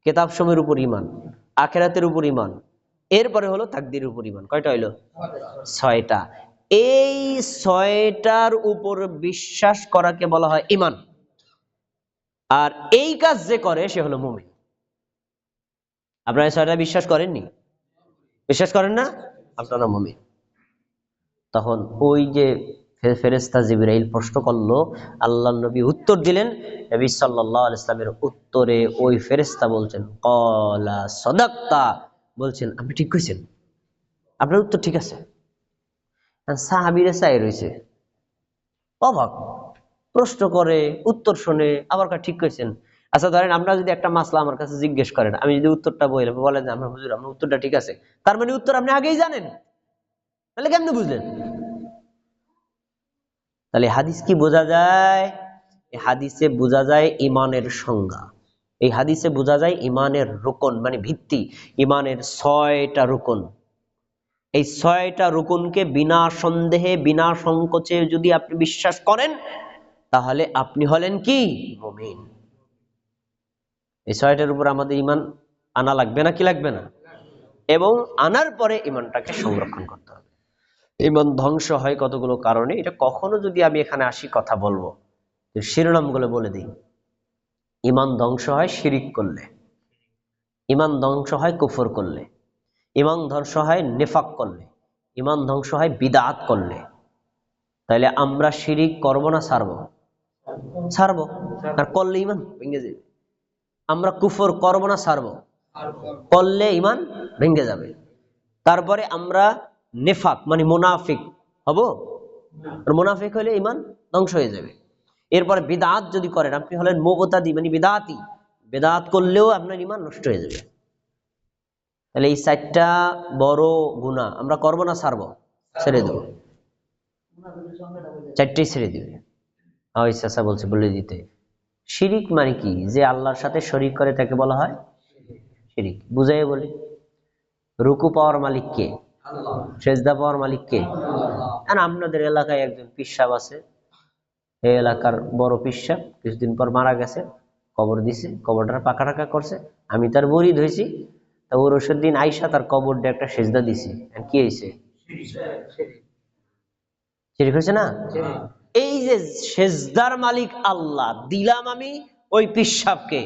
কিতাব সমূহের উপর ঈমান, আখিরাতের উপর ঈমান, এরপরে হলো তাকদীরের উপর ঈমান। কয়টা হইলো? 6টা। এই 6টার উপর বিশ্বাস করাকে বলা হয় ঈমান। আর এই কাজ যে করে সে হলো মুমিন। আপনারা 6টা বিশ্বাস করেননি? বিশ্বাস করেন না? আপনারা মুমিন। তখন ওই যে ফেরেশতা জিবরাইল প্রশ্ন করলো, আল্লাহর নবী উত্তর দিলেন, নবী সাল্লাল্লাহু আলাইহি ওয়াসাল্লামের উত্তরে ওই ফেরেশতা বলছেন, ক্বালা সাদাক্তা, বলছেন আপনি ঠিক কইছেন, আপনার উত্তর ঠিক আছে। সাহাবীরা চাই রইছে অবাক, প্রশ্ন করে, উত্তর শুনে, আবার ঠিক কইছেন। আচ্ছা ধরেন আমরা যদি একটা মাসলা আমার কাছে জিজ্ঞেস করেন, আমি যদি উত্তরটা বলেন যে আমরা হুজুর আপনার উত্তরটা ঠিক আছে, তার মানে উত্তর আপনি আগেই জানেন, তাহলে কেমনে বুঝলেন? তাহলে হাদিস কি বোঝা যায়? এই হাদিসে বোঝা যায় ঈমানের সংজ্ঞা, এই হাদিসে বোঝা যায় ঈমানের রুকন মানে ভিত্তি, ঈমানের 6টা রুকন। এই 6টা রুকনকে বিনা সন্দেহে বিনা সংকোচে যদি আপনি বিশ্বাস করেন, তাহলে আপনি হলেন কি? মুমিন। এই 6টার উপর আমাদের ঈমান আনা লাগবে না কি লাগবে না? এবং আনার পরে ঈমানটাকে সংরক্ষণ করতে হবে। ঈমান ধ্বংস হয় কতগুলো কারণে, এটা কখনো যদি আমি এখানে আসি কথা বলবো, শিরোনামগুলো বলে দিই। ঈমান ধ্বংস হয় শিরিক করলে, ঈমান ধ্বংস হয় কুফর করলে, ঈমান ধ্বংস হয় নিফাক করলে, ঈমান ধ্বংস হয় বিদআত করলে। তাইলে আমরা শিরিক করব না ছাড়বো? ছাড়বো, আর করলে ঈমান ভেঙে যাবে। আমরা কুফর করব না ছাড়বো? করলে ঈমান ভেঙে যাবে। তারপরে আমরা নিফাক মানে মুনাফিক হব, আর মুনাফিক হলে ঈমান ধ্বংস হয়ে যাবে। এরপরে বিদআত যদি করেন, আপনি হলেন মুবতাদি মানে বিদআতি, বিদআত করলেও আপনার ঈমান নষ্ট হয়ে যাবে। তাহলে এই 4টা বড় গুনাহ আমরা করব না ছাড়বো? ছেড়ে দেব, 4টেই ছেড়ে দিবে। ওই চাচা বলছে বলে দিতে, শিরিক মানে কি? যে আল্লাহর সাথে শরীক করে তাকে বলা হয় শিরিক। বুঝাই বলি, রুকু পাওয়ার মালিক কে? সেজদা পাওয়ার মালিক কে? আপনাদের এলাকায় একজন পিসাব আছে, এই এলাকার বড় পিসাব, কিছুদিন পর মারা গেছে, কবর দিছে, কবরটা পাকা টাকা করছে, আমি তার মুরিদ হয়েছি। তা ওর ওষুধ দিন আইসা তার কবর দিয়ে একটা সেজদা দিছি, কি হয়েছে? শিরিক হয়েছে না? এই যে সেজদার মালিক আল্লাহ, দিলাম আমি ওই পিসাবকে,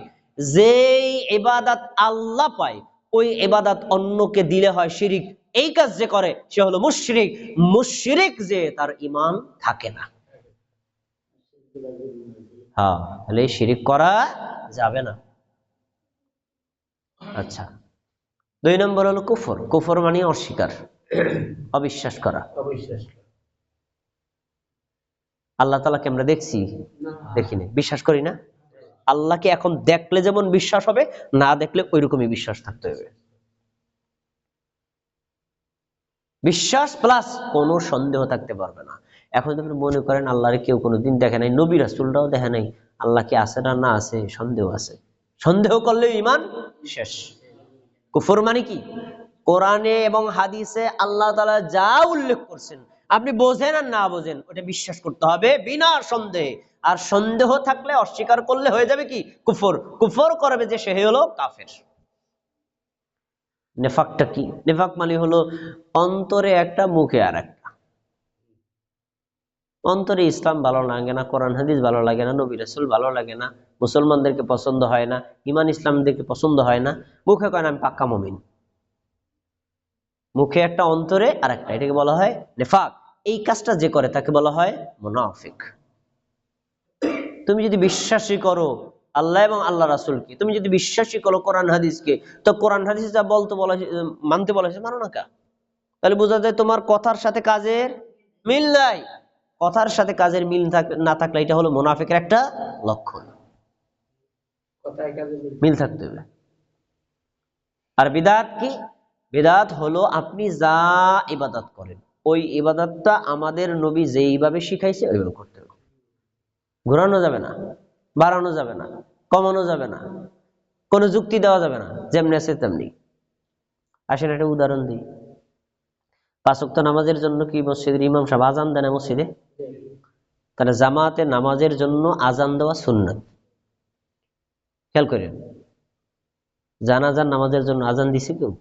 যেই ইবাদত আল্লাহ পায় ওই ইবাদত অন্যকে দিলে হয় শিরিক। এই কাজ যে করে সে হলো মুশরিক। মুশরিক যে তার ঈমান থাকে না। হ্যাঁ, তাহলে শিরিক করা যাবে না। আচ্ছা, 2 নম্বর হলো কুফর। কুফর মানে অস্বীকার, অবিশ্বাস করা। আল্লাহ তাআলাকে আমরা দেখছি? দেখিনি, বিশ্বাস করি না। আল্লাহকে এখন দেখলে যেমন বিশ্বাস হবে, না দেখলে ওইরকমই বিশ্বাস থাকতে হবে। বিশ্বাস প্লাস কোনো সন্দেহ থাকতে পারবে না। এখন যদি আপনি মনে করেন আল্লাহরে কেউ কোনোদিন দেখে নাই, নবী রাসূলরাও দেখে নাই, আল্লাহ কি আছে না না আছে সন্দেহ আছে, সন্দেহ করলে ঈমান শেষ। কুফর মানে কি? কোরআনে এবং হাদিসে আল্লাহ তাআলা যা উল্লেখ করছেন আপনি বোঝেন আর না বোঝেন, ওটা বিশ্বাস করতে হবে বিনা সন্দেহে। আর সন্দেহ থাকলে, অস্বীকার করলে হয়ে যাবে কি? কুফর। কুফর করবে যে সে হলো কাফের। নেফাকটা কি? নেফাক মানে হলো অন্তরে একটা, মুখে আর একটা। অন্তরে ইসলাম ভালো লাগে না, কোরআন হাদিস ভালো লাগে না, নবী রাসূল ভালো লাগে না, মুসলমানদেরকে পছন্দ হয় না, ইমান ইসলামদেরকে পছন্দ হয় না, মুখে কয় না আমি পাক্কা মুমিন। মুখে একটা, অন্তরে আর একটা, এটাকে বলা হয় নেফাক। এই কাজটা যে করে তাকে বলা হয় মুনাফিক। তুমি যদি বিশ্বাসী করো আল্লাহ এবং আল্লাহ রাসূলকে, তুমি যদি বিশ্বাসী করো কোরআন হাদিসকে, তো কোরআন হাদিস যা বলতে বলা, মানতে বলা হয়েছে মানো না কা? তাহলে বোঝা যায় তোমার কথার সাথে কাজের মিল নাই। কথার সাথে কাজের মিল না থাকলে এটা হলো মুনাফিকের একটা লক্ষণ। মিল থাকতে হবে। আর বিদআত কি? বিদআত হলো আপনি যা ইবাদত করেন, ওই ইবাদতটা আমাদের নবী যেইভাবে শিখাইছে ওইভাবে করতে হবে। ঘোরানো যাবে না, বাড়ানো যাবে না, কমানো যাবে না, কোনো যুক্তি দেওয়া যাবে না, যেমনি আছে তেমনি। আসেন একটা উদাহরণ দিই। 5 ওয়াক্ত নামাজের জন্য কি মসজিদের ইমাম সাহেব আজান দেন মসজিদে? তাহলে জামাতে নামাজের জন্য আজান দেওয়া সুন্নাত। খেয়াল করেন, জানাজার নামাজের জন্য আজান দিছে কেউ?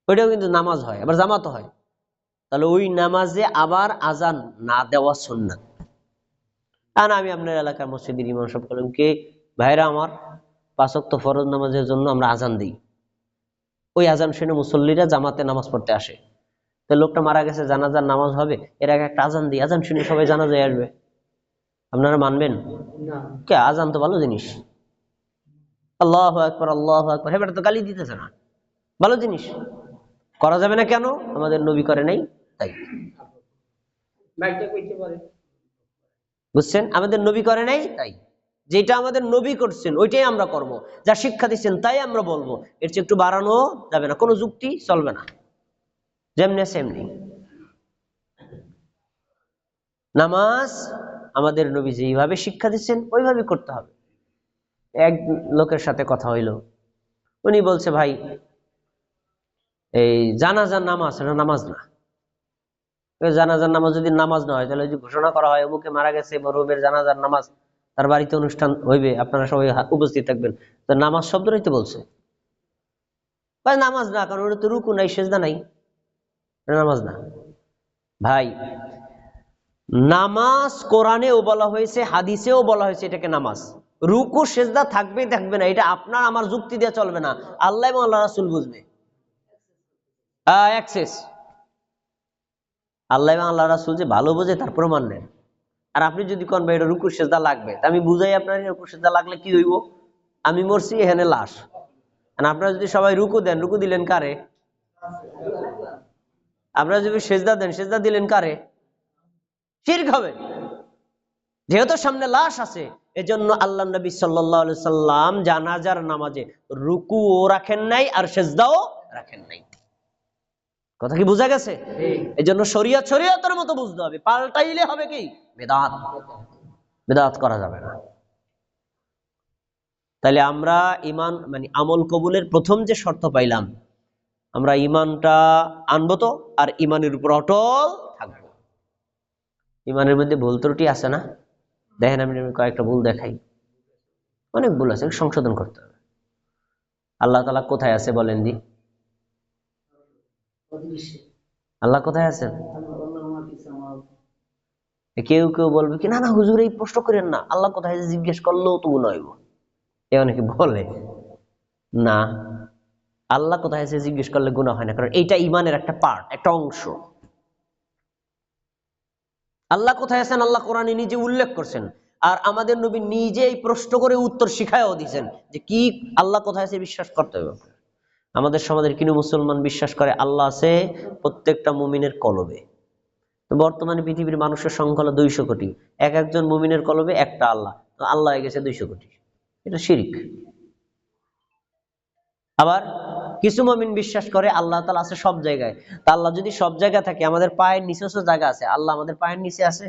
ওইটাও কিন্তু নামাজ হয়, আবার জামাত হয়। তাহলে ওই নামাজে আবার আজান না দেওয়া সুন্নাত। আর আমি আপনার এলাকার মসজিদের ইমাম সাহেব বললাম কে ভাইরা আমার, 5 ওয়াক্ত ফরজ নামাজের জন্য আমরা আজান দিই। ওই আজান শুনে মুসল্লিরা জামাতে নামাজ পড়তে আসে। তো লোকটা মারা গেছে, জানাজার নামাজ হবে, এর আগে একটা আজান দিই, আজান শুনে সবাই জানাজায় আসবে। আপনারা মানবেন? কে? আজান তো ভালো জিনিস। আল্লাহু আকবার, আল্লাহু আকবার, এবারে তো গালি দিতেছে না, ভালো জিনিস। করা যাবে না কেন? আমাদের নবী করে নাই তাই। বুঝছেন? আমাদের নবী করে নাই তাই। যেটা আমাদের নবী করছেন ওইটাই আমরা করব, যা শিক্ষা দিচ্ছেন তাই আমরা বলবো। এর চেয়ে একটু বাড়ানো যাবে না, কোনো যুক্তি চলবে না। যেমনি সেমনি নামাজ আমাদের নবী যেইভাবে শিক্ষা দিচ্ছেন ওইভাবে করতে হবে। এক লোকের সাথে কথা হইল, উনি বলছে ভাই এই জানাজার নামাজ এটা নামাজ না। জানাজার নামাজ যদি নামাজ না হয়, তাহলে যদি ঘোষণা করা হয় অমুকে মারা গেছে, মরহুমের জানাজার নামাজ, তার বাড়িতে অনুষ্ঠান হইবে, আপনারা সবাই উপস্থিত থাকবেন, তো নামাজ শব্দটাই তো বলছে। নামাজ না, কারণ ওটা তো রুকু নাই, সেজদা নাই, নামাজ না। ভাই নামাজ কোরআনেও বলা হয়েছে, হাদিসেও বলা হয়েছে এটাকে নামাজ। রুকু সেজদা থাকবে থাকবে না, এটা আপনার আমার যুক্তি দিয়ে চলবে না, আল্লাহ এবং আল্লাহ রাসূল বুঝবে। অ্যাক্সেস আল্লাহ এবং আল্লাহ রাসূল যে ভালো বোঝে তারপরে মানলেন। আর আপনি যদি কোন ভাই এটা রুকু সেজদা লাগবে, তা আমি বুঝাই আপনার রুকু সেজদা লাগলে কি হইব? আমি মরছি, এখানে লাশ। আর আপনারা যদি সবাই রুকু দেন, রুকু দিলেন কারে? আপনারা যদি সেজদা দেন, সেজদা দিলেন কারে? শিরক হবে, যেহেতু সামনে লাশ আছে। এজন্য আল্লাহ নবী সাল্লাল্লাহু আলাইহি সাল্লাম জানাজার নামাজে রুকুও রাখেন নাই আর সেজদাও রাখেন নাই। কথা কি বোঝা গেছে? এজন্য শরীয়ত শরীয়তের মতো বুঝতে হবে, পাল্টাইলে হবে কি বিদআত। বিদআত করা যাবে না। তাহলে আমরা ঈমান মানে আমল কবুলের প্রথম যে শর্ত পাইলাম, আমরা ঈমানটা আনবো তো, আর ঈমানের উপর অটল থাকবো। ঈমানের মধ্যে ভুল ত্রুটি আছে না? দেখেন আমি কয়েকটা ভুল দেখাই, অনেক ভুল আছে, সংশোধন করতে হবে। আল্লাহ তাআলা কোথায় আছে বলেন দি? আল্লাহ কোথায় আছেন? কেউ কেউ বলবে কি না না হুজুর এই প্রশ্ন করেন না, আল্লাহ কোথায় জিজ্ঞেস করলেও তো গুনাহ হইব, এ অনেকে বলে। না, আল্লাহ কোথায় আছে জিজ্ঞেস করলে গুনাহ হয় না, কারণ এইটা ঈমানের একটা পার্ট, একটা অংশ। আল্লাহ কোথায় আছেন আল্লাহ কোরআনে নিজে উল্লেখ করছেন, আর আমাদের নবী নিজেই প্রশ্ন করে উত্তর শিখায়ও দিয়েছেন যে কি আল্লাহ কোথায় আছে বিশ্বাস করতে হবে। আমাদের সমাজের কিনু মুসলমান বিশ্বাস করে আল্লাহ আছে প্রত্যেকটা মুমিনের কলবে। তো বর্তমানে পৃথিবীর মানুষের সংখ্যা হলো 200 কোটি, এক একজন মুমিনের কলবে একটা আল্লাহ, তো আল্লাহ হয়ে গেছে 200 কোটি। এটা শিরক। আবার কিছু মুমিন বিশ্বাস করে আল্লাহ তাআলা আছে সব জায়গায়। তা আল্লাহ যদি সব জায়গায় থাকে, আমাদের পায়ের নিচেও জায়গা আছে, আল্লাহ আমাদের পায়ের নিচে আছে?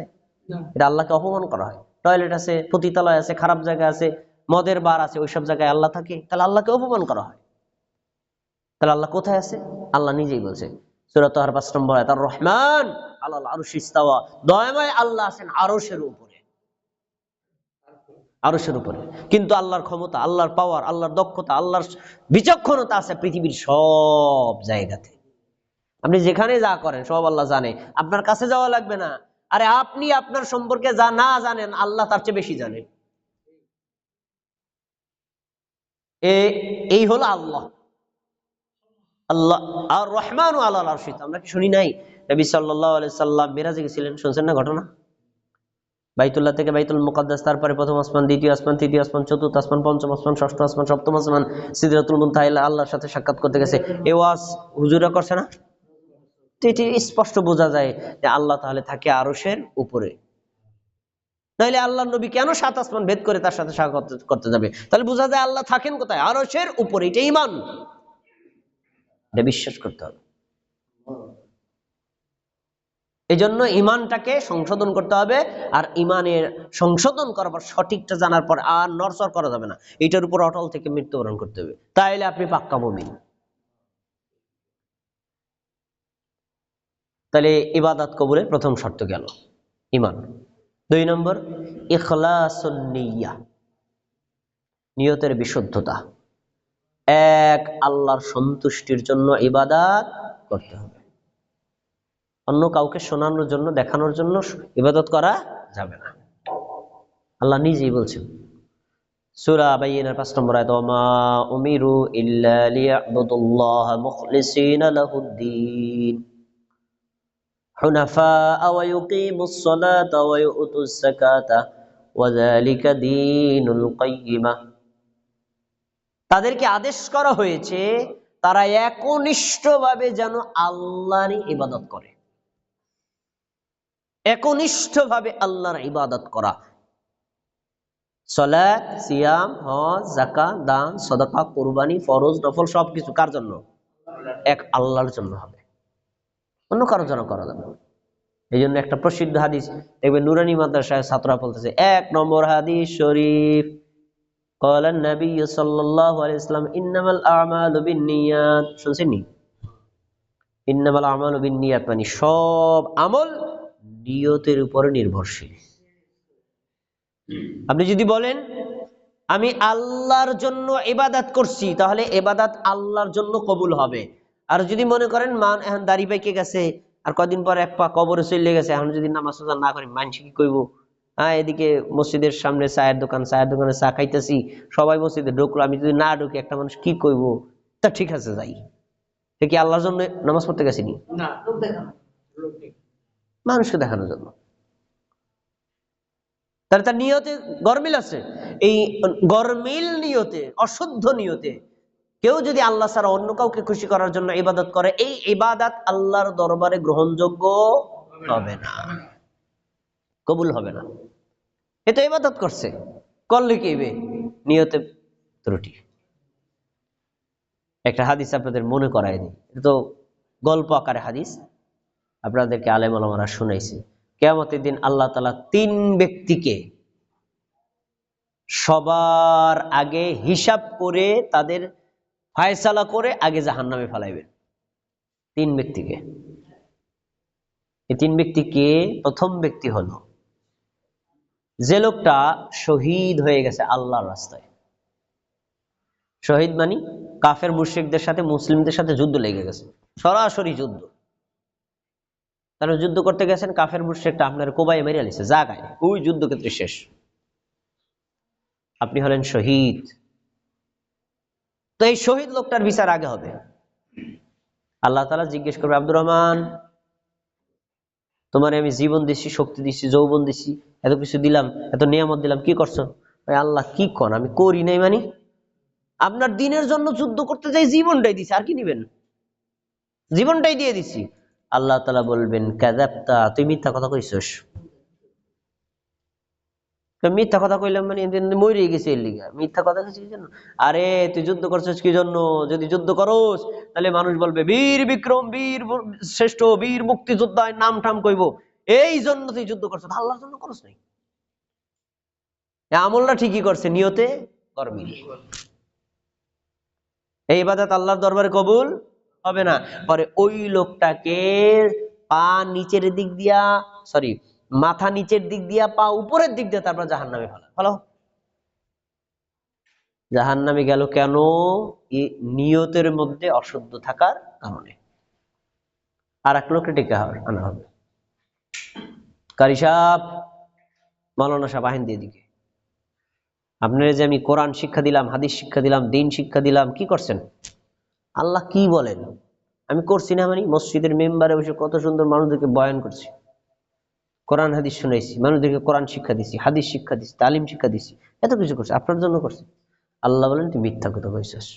এটা আল্লাহকে অপমান করা হয়। টয়লেট আছে, পতিতালয় আছে, খারাপ জায়গা আছে, মদের বার আছে, ওইসব জায়গায় আল্লাহ থাকে, তাহলে আল্লাহকে অপমান করা হয়। তাহলে আল্লাহ কোথায় আছে? আল্লাহ নিজেই বলছে সূরা তাহার 5 নম্বর আয়াত, আর রহমান আলাল আরশি ইস্তাওয়া, দয়াময় আল্লাহ আছেন আরশের উপরে, আরশের উপরে। কিন্তু আল্লাহর ক্ষমতা, আল্লাহর পাওয়ার, আল্লাহর দক্ষতা, আল্লাহর বিচক্ষণতা আছে পৃথিবীর সব জায়গাতে। আপনি যেখানে যা করেন সব আল্লাহ জানে, আপনার কাছে যাওয়া লাগবে না। আরে আপনি আপনার সম্পর্কে যা না জানেন আল্লাহ তার চেয়ে বেশি জানেন। এই হলো আল্লাহ। আল্লাহ আর রহমান আলাল আরশি, আমরা কি শুনি নাই নবী সাল্লাল্লাহু আলাইহি সাল্লাম মিরাজে গেছিলেন? শুনছেন না ঘটনা? বাইতুল্লাহ থেকে বাইতুল মুকাদ্দাস, তারপরে প্রথম আসমান, দ্বিতীয় আসমান, তৃতীয় আসমান, চতুর্থ আসমান, পঞ্চম আসমান, ষষ্ঠ আসমান, সপ্তম আসমান, সিদরাতুল মুনতাহা আল্লাহর সাথে সাক্ষাৎ করতে গেছে। এই ওয়াজ হুজুরা করছে না? এটি স্পষ্ট বোঝা যায় যে আল্লাহ তাহলে থাকে আরশের উপরে। তাহলে আল্লাহ নবী কেন 7 আসমান ভেদ করে তার সাথে সাক্ষাৎ করতে যাবে? তাহলে বোঝা যায় আল্লাহ থাকেন কোথায়? আরশের উপরে। এটা ঈমান, এটা বিশ্বাস করতে হবে। এই জন্য ইমানটাকে সংশোধন করতে হবে। আর ইমানের সংশোধন করার পর, সঠিকটা জানার পর আর নড়চড় করা যাবে না, এটার উপর অটল থেকে মৃত্যুবরণ করতে হবে, তাইলে আপনি পাক্কা মুমিন। তাহলে ইবাদত কবুলের প্রথম শর্ত গেল ইমান। 2 নম্বর ইখলাসুন নিয়্যাহ, নিয়তের বিশুদ্ধতা। এক আল্লাহর সন্তুষ্টির জন্য ইবাদত করতে হবে, অন্য কাউকে শোনানোর জন্য, দেখানোর জন্য ইবাদত করা যাবে না। আল্লাহ নিজেই বলছেন সূরা বাইয়িনার 5 নম্বর আয়াত, ওমা উমিরু ইল্লা লিয়াবুদুল্লাহা মুখলিসিনা লাহুদ্দিন হুনাফা ওয়া ইউকিমুস সালাতা ওয়া ইউতুস যাকাতা ওয়া যালিকা দীনুল কাইয়্যিমা। তাদেরকে আদেশ করা হয়েছে তারা একনিষ্ঠভাবে যেন আল্লাহরই ইবাদত করে, একনিষ্ঠভাবে আল্লাহর ইবাদত করা। সালাত, সিয়াম, হজ, যাকাত, দান, সাদাকা, কুরবানি, ফরজ, নফল সবকিছু কার জন্য? এক আল্লাহর জন্য হবে, অন্য কারোর জন্য করা যাবে না। এই জন্য একটা প্রসিদ্ধ হাদিস দেখবেন নুরানি মাদ্রাসায় ছাত্ররা বলতেছে, 1 নম্বর হাদিস শরীফ, قال النبي صلى الله عليه وسلم انما الاعمال بالنيات। শুনছেন? ইন্নামাল আমালু বিন্নিয়াত, মানে সব আমল নিয়তের উপর নির্ভরশীল। আপনি যদি বলেন আমি আল্লাহর জন্য ইবাদত করছি, তাহলে ইবাদত আল্লাহর জন্য কবুল হবে। আর যদি মনে করেন মান এখন দাড়ি পাইকে গেছে, আর কদিন পর এক পা কবরে চলে গেছে, এখন যদি নামাজ রোজা না করি মানুষ কি কইব? এদিকে মসজিদের সামনে চায়ের দোকান, চায়ের দোকানে চা খাইতেছি, সবাই মসজিদে ঢুকলো, আমি যদি না ঢুকি একটা মানুষ কি কইব? তা ঠিক আছে যাই, সে কি আল্লাহর জন্য নামাজ পড়তে গেছিনি? মানুষকে দেখানোর জন্য। তার তার নিয়তে গরমিল আছে। এই গরমিল নিয়তে, অশুদ্ধ নিয়তে কেউ যদি আল্লাহ ছাড়া অন্য কাউকে খুশি করার জন্য ইবাদত করে, এই ইবাদত আল্লাহর দরবারে গ্রহণযোগ্য হবে না, কবুল হবে না। এ তো ইবাদত করছে, করলে কি হবে? নিয়তে ত্রুটি। একটা হাদিস আপনাদের মনে করায় দিই, এটা তো গল্প আকারে হাদিস, আপনাদেরকে আলেম ওলামারা শুনাইছে। কিয়ামতের দিন আল্লাহ তাআলা 3 ব্যক্তিকে সবার আগে হিসাব করে, তাদের ফায়সালা করে আগে জাহান্নামে ফেলাইবেন। 3 ব্যক্তিকে। এই 3 ব্যক্তিকে, প্রথম ব্যক্তি হলো যে লোকটা শহীদ হয়ে গেছে আল্লাহর রাস্তায়। শহীদ মানে কাফের মুশরিকদের সাথে মুসলিমদের সাথে যুদ্ধ লেগে গেছে, সরাসরি যুদ্ধ। তারা যুদ্ধ করতে গেছেন, কাফের মুশরিকটা আপনার কোবায় মেরে আলিছে জায়গায়, ওই যুদ্ধক্ষেত্রে শেষ। আপনি হলেন শহীদ। তো এই শহীদ লোকটার বিচার আগে হবে। আল্লাহ তাআলা জিজ্ঞেস করবে, আব্দুর রহমান, তোমার আমি জীবন দিছি, শক্তি দিছি, যৌবন দিছি, এত কিছু দিলাম, এত নিয়ামত দিলাম, কি করছো? আল্লাহ কি কন, আমি করি নাই মানে? আপনার দিনের জন্য যুদ্ধ করতে যাই জীবনটাই দিছি, আর কি নিবেন? জীবনটাই দিয়ে দিছি। আল্লাহ তাআলা বলবেন, কাযাবতা, তুই মিথ্যা কথা কইছস। মিথ্যা কথা কইলাম মানে মরে গেছে এর লিগা মিথ্যা কথা কইছিস কি জন্য? আরে তুই যুদ্ধ করছিস কি জন্য? যদি যুদ্ধ করস তাহলে মানুষ বলবে বীর বিক্রম, বীর শ্রেষ্ঠ, বীর মুক্তিযোদ্ধা, নাম টাম কইব, এই জন্য তুই যুদ্ধ করছিস, আল্লাহর জন্য করস নাই। আমলটা ঠিকই করছে, নিয়তে গরমিল। এই ইবাদত আল্লাহর দরবারে কবুল হবে না। পরে ওই লোকটাকে পা নিচের দিক দিয়া, সরি, মাথা নিচের দিক দিয়া পা উপরের দিক দিয়ে তারপর জাহান্নামে ফেলো। জাহান্নামে গেল কেন? নিয়তের মধ্যে অশুদ্ধ থাকার কারণে। আর এক লোককে ডেকে আনা হবে, কারি সাহেব, মাওলানা সাহেব আইন দিয়ে দিকে, আপনারা যে আমি কোরআন শিক্ষা দিলাম, হাদিস শিক্ষা দিলাম, দিন শিক্ষা দিলাম, কি করছেন? আল্লাহ কি বলেন আমি করছি না? মানে মসজিদের মেম্বারে বসে কত সুন্দর মানুষদেরকে বয়ান করছি, কোরআন হাদিস শুনাইছি, মানুষদেরকে কোরআন শিক্ষা দিছি, হাদিস শিক্ষা দিছি, তালিম শিক্ষা দিছি, এত কিছু করছে, আপনার জন্য করছে। আল্লাহ বলেন তুই মিথ্যা কথা কইছিস।